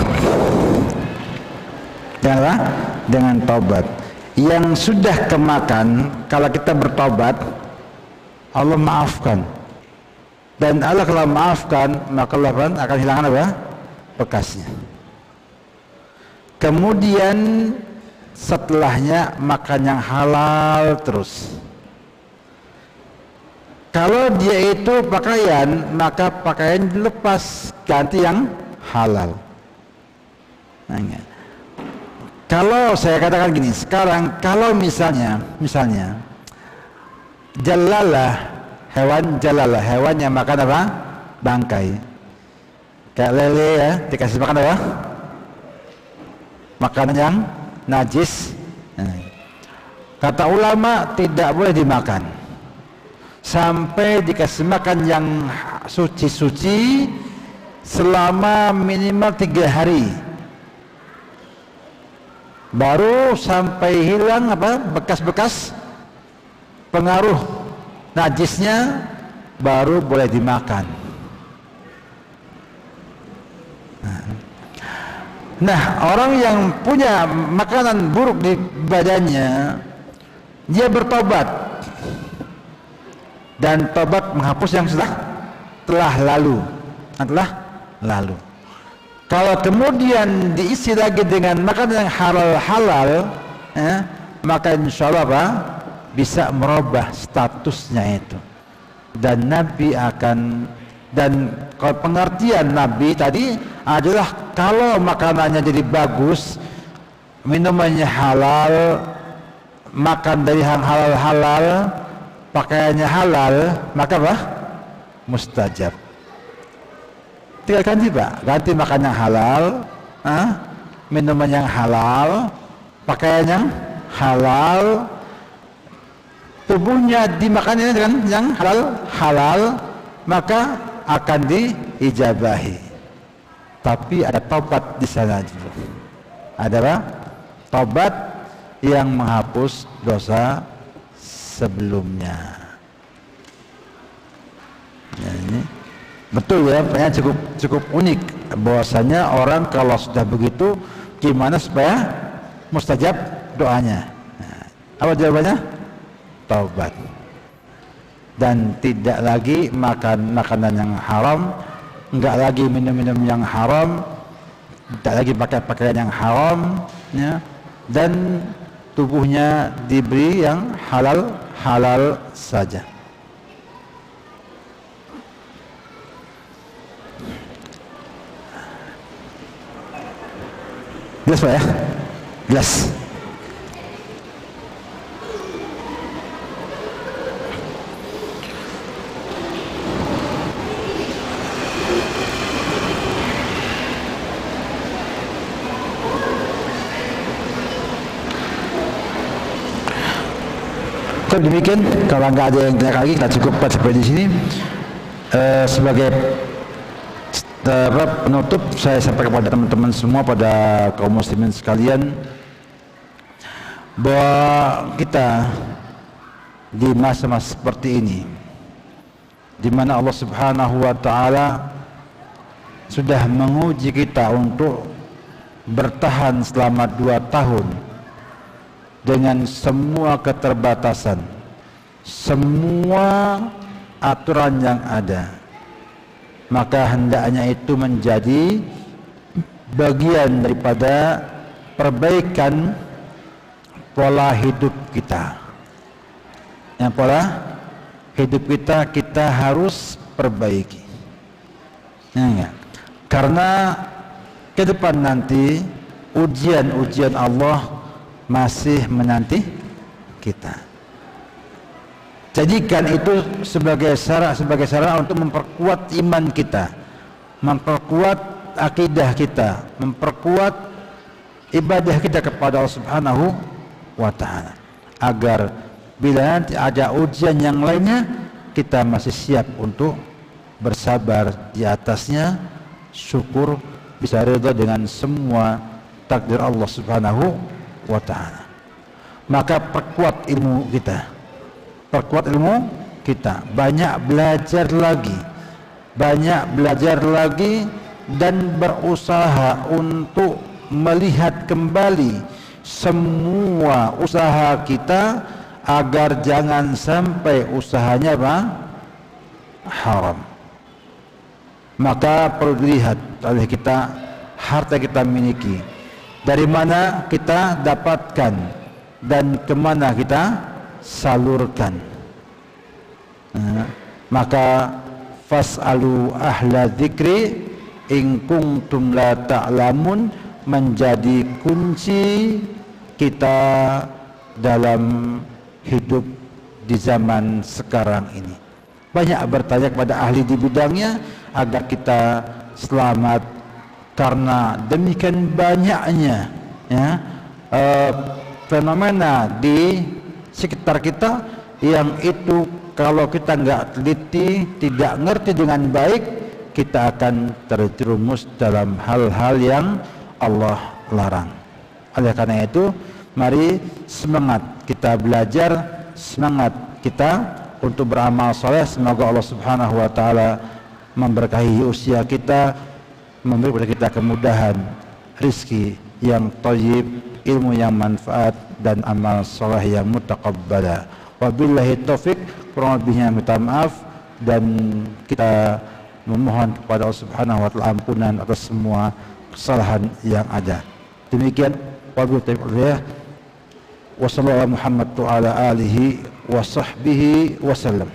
Dengan apa? Dengan taubat. Yang sudah kemakan, kalau kita bertaubat, Allah maafkan. Dan Allah kalau maafkan, maka Allah akan hilangkan apa? Bekasnya. Kemudian setelahnya makan yang halal terus. Kalau dia itu pakaian, maka pakaian dilepas, ganti yang halal. Nah, kalau saya katakan gini, sekarang kalau misalnya hewan yang makan apa? Bangkai. Kayak lele ya, dikasih makan apa? Makanan yang najis. Nah, kata ulama tidak boleh dimakan sampai dikasih makan yang suci-suci selama minimal 3 hari, baru sampai hilang apa? Bekas-bekas pengaruh najisnya, baru boleh dimakan. Nah, orang yang punya makanan buruk di badannya, dia bertobat, dan tobat menghapus yang telah lalu. Kalau kemudian diisi lagi dengan makanan yang halal, maka insya Allah apa? Bisa merubah statusnya itu. Dan Nabi akan, dan kalau pengertian Nabi tadi adalah kalau makanannya jadi bagus, minumannya halal, makan dari yang halal, pakaiannya halal, maka apa? Mustajab. Tinggal ganti Pak, ganti makan yang halal, minuman yang halal, pakaian yang halal, tubuhnya dimakannya dengan yang halal, maka akan diijabahi. Tapi ada taubat di sana juga. Ada apa? Taubat yang menghapus dosa sebelumnya. Ya, ini betul ya, pertanyaan cukup unik. Bahwasanya orang kalau sudah begitu, gimana supaya mustajab doanya? Nah, apa jawabannya? Taubat. Dan tidak lagi makan makanan yang haram, enggak lagi minum-minum yang haram, tidak lagi pakai pakaian yang haram, ya, dan tubuhnya diberi yang halal saja. Jelas Pak ya? Jelas. Cukup demikian, kalau nggak ada yang tanya lagi kita cukupkan sampai di sini. Sebagai penutup, saya sampaikan kepada teman-teman semua, pada kaum muslimin sekalian, bahwa kita di masa-masa seperti ini, di mana Allah Subhanahu wa taala sudah menguji kita untuk bertahan selama 2 tahun dengan semua keterbatasan, semua aturan yang ada, maka hendaknya itu menjadi bagian daripada perbaikan pola hidup kita. Yang pola hidup kita harus perbaiki. Ya, karena ke depan nanti ujian-ujian Allah masih menanti kita. Jadikan itu sebagai sarana untuk memperkuat iman kita, memperkuat akidah kita, memperkuat ibadah kita kepada Allah Subhanahu wa taala, agar bila nanti ada ujian yang lainnya kita masih siap untuk bersabar di atasnya, syukur, bisa ridha dengan semua takdir Allah Subhanahu wa ta'ala. Maka perkuat ilmu kita, banyak belajar lagi dan berusaha untuk melihat kembali semua usaha kita agar jangan sampai usahanya haram. Maka perlu dilihat oleh kita harta kita miliki, dari mana kita dapatkan dan kemana kita salurkan. Maka fas'alu ahla dzikri in kuntum la ta'lamun menjadi kunci kita dalam hidup di zaman sekarang ini. Banyak bertanya kepada ahli di bidangnya agar kita selamat, karena demikian banyaknya fenomena di sekitar kita yang itu kalau kita nggak teliti, tidak ngerti dengan baik, kita akan terjerumus dalam hal-hal yang Allah larang. Oleh karena itu, mari semangat kita belajar, semangat kita untuk beramal soleh. Semoga Allah Subhanahu wa taala memberkahi usia kita, memberi kepada kita kemudahan, rizki yang thayyib, ilmu yang manfaat, dan amal soleh yang mutaqabbala. Wabillahi taufik, kurang lebihnya minta maaf, dan kita memohon kepada Allah Subhanahu wa taala ampunan atas semua kesalahan yang ada. Demikian, wabillahi taufiq. Wassallallahu Muhammad wa ala alihi wa sahbihi wasallam.